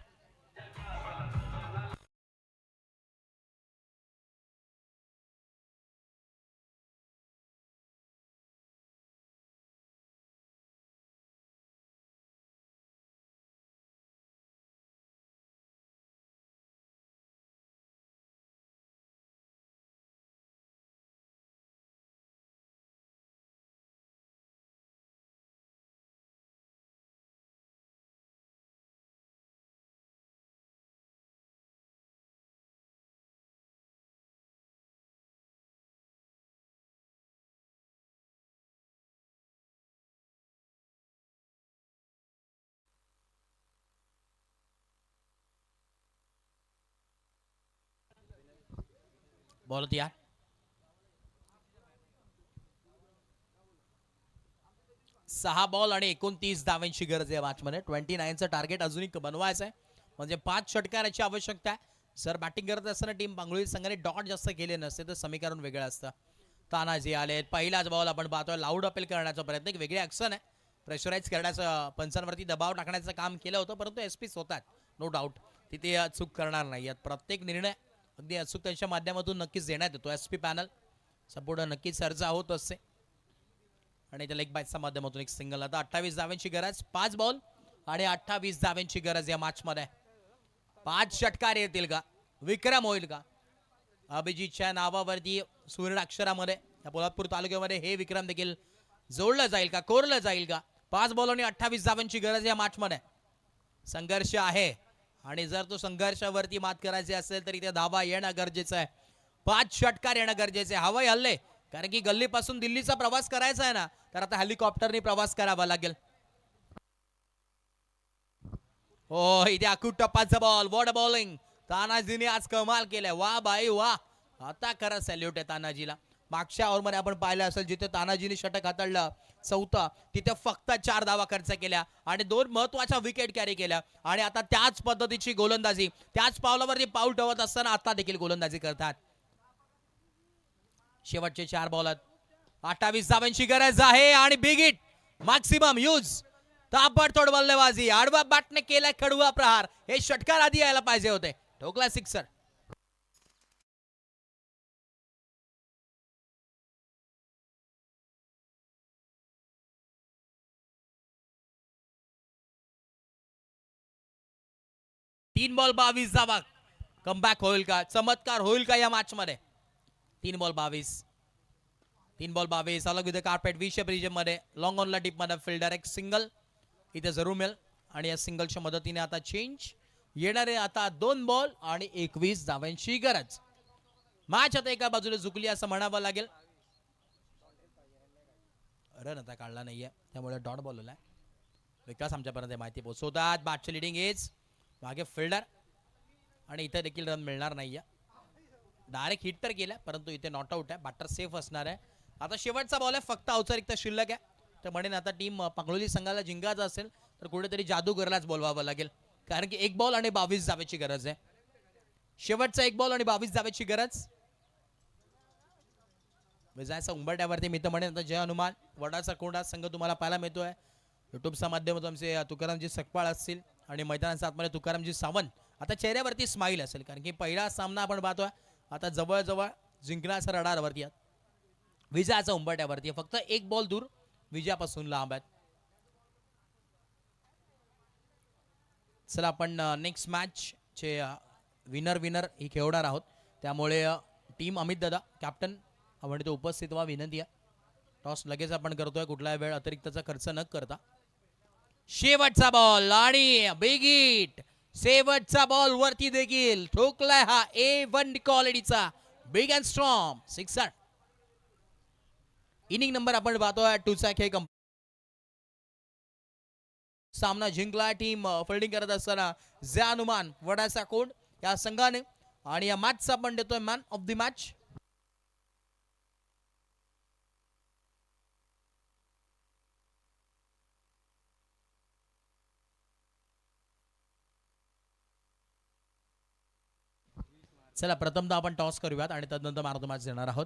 बॉल होती यार. सहा बॉल आणि 29 धावांची गरज आहे मॅच मध्ये. 29चं टार्गेट अजूनही बनवायचं आहे म्हणजे 5 षटकाराची आवश्यकता आहे. जर बॅटिंग करत असताना टीम पांगळुरी संघाने डॉट जास्त केले नसते तर समीकरण वेगळं असतं. तानाजी आले. पहिलाच बॉल आपण पाहतोय लाऊड अपील करण्याचा प्रयत्न. एक वेगळी ऍक्शन आहे. प्रेशराईज करण्याचं पंचांवरती दबाव टाकण्याचं काम केलं होतं परंतु एसपीस होतात नो डाऊट. तिथे चूक करणार नाही. प्रत्येक निर्णय अगदी अचूक त्यांच्या माध्यमातून नक्कीच देण्यात येतो. एसपी पॅनल सपोर्ट नक्कीच चर्चा होत असते आणि त्या लेग बायच्या माध्यमातून एक सिंगल. आता 28 धावांची गरज. 5 बॉल आणि 28 धावांची गरज या मॅच मध्ये. 5 षटकार येतील का? विक्रम होईल का? अभिजितच्या नावावरती सुवर्ण अक्षरामध्ये या पोलादपूर तालुक्यामध्ये हे विक्रम देखील जोडलं जाईल का? कोरलं जाईल का? 5 बॉल आणि 28 धावांची गरज या मॅच मध्ये. संघर्ष आहे आणि जर तो संघर्षावरती मात करायची असेल तर इथे धावा येणं गरजेचं आहे. 5 षटकार येणं गरजेचं आहे. हवाई हल्ले कारण की गल्लीपासून दिल्लीचा प्रवास करायचा आहे ना तर आता हेलिकॉप्टरने प्रवास करावा लागेल. हो इथे अकूट टप्पाचा बॉल. What bowling. तानाजीने आज कमाल केलाय. वा बाई वा. आता खरं सॅल्यूट आहे तानाजीला. मागच्या ओव्हरमध्ये आपण पाहिलं असेल जिथे तानाजीने षटक हाताळलं 4था तिथे फक्त 4 धावा खर्च केल्या आणि 2 महत्वाच्या विकेट कॅरी केल्या आणि आता त्याच पद्धतीची गोलंदाजी त्याच पावलावरती पाऊल ठेवत असताना आता देखील गोलंदाजी करतात. शेवटचे 4 बॉलात 28 धावांची गरज आहे आणि बिग हिट मॅक्सिमम यूज. ताबडतोड बल्लेबाजी. आडवा बॅटने केलाय कडवा प्रहार. हे षटकार आधी यायला पाहिजे होते. ठोकला सिक्सर. तीन बॉल 22 धावा. कमबॅक होईल का? चमत्कार होईल का या मॅच मध्ये? 3 बॉल 22. 3 बॉल 22 अलग विथ कार्पेट विशेप रिजन मध्ये लॉंग ऑनला डीप मध्ये फिल्डर एक सिंगल इथे जरूर मिळेल आणि या सिंगलच्या मदतीने आता चेंज येणारे. आता 2 बॉल आणि 21 धावांची गरज. मॅच आता एका बाजूला झुकली असं म्हणावं लागेल. रन आता काढला नाहीये त्यामुळे डॉट बॉल होलाय. विकास आमच्यापर्यंत माहिती पोहोचवतात. बॅटचे लिडिंग एज मागे फिल्डर आणि इथे देखील रन मिळणार नाहीये. डायरेक्ट हिट तर केला परंतु इथे नॉट आउट आहे. बॅटर सेफ असणार आहे. आता शेवटचा बॉल आहे. फक्त औपचारिकता शिल्लक आहे. तर म्हणेन आता टीम पांगळुली संघाला जिंकायचं असेल तर कुठेतरी जादूगरलाच बोलवावं लागेल कारण की 1 बॉल आणि 22 धावेची गरज आहे. शेवटचा 1 बॉल आणि 22 धावेची गरज. विजयाचा उंबरट्यावरती मी तर म्हणेन आता जय हनुमान वडाचा कोंडा संघ तुम्हाला पाहायला मिळतोय. युट्यूबच्या माध्यमातून आमचे तुकारामजी सकपाळ असतील आणि मैदानाच्या आतमध्ये तुकारामजी सावंत. आता चेहऱ्यावरती स्माईल असेल कारण की पहिला सामना आपण पाहतोय आता जवळजवळ जिंकण्याच्या रडारवरती आहेत. विजयाचा उंबरट्यावरती फक्त 1 बॉल दूर विजयापासून लांब आहेत. चला आपण नेक्स्ट मॅच चे विनर ही खेळणार आहोत. त्यामुळे टीम अमित दादा कॅप्टन आपण इथे उपस्थित व्हा विनंती आहे. टॉस लगेच आपण करतोय कुठलाही वेळ अतिरिक्तचा खर्च न करता. शेवटचा बॉल आणि बिग हिट. शेवटचा बॉल वरती देखील ठोकलाय हा A1 क्वालिटीचा big and strong sixer. Inning number आपण पाहतोय 2 चा खेळ सामना जिंकला. टीम फिल्डिंग करत असताना जानुमान वडाचा कोण या संघाने आणि या मॅचचा आपण देतोय मॅन ऑफ द मॅच. चला प्रथमतः आपण टॉस करूयात आणि तदनंतर मॅन ऑफ द मॅच देणार आहोत.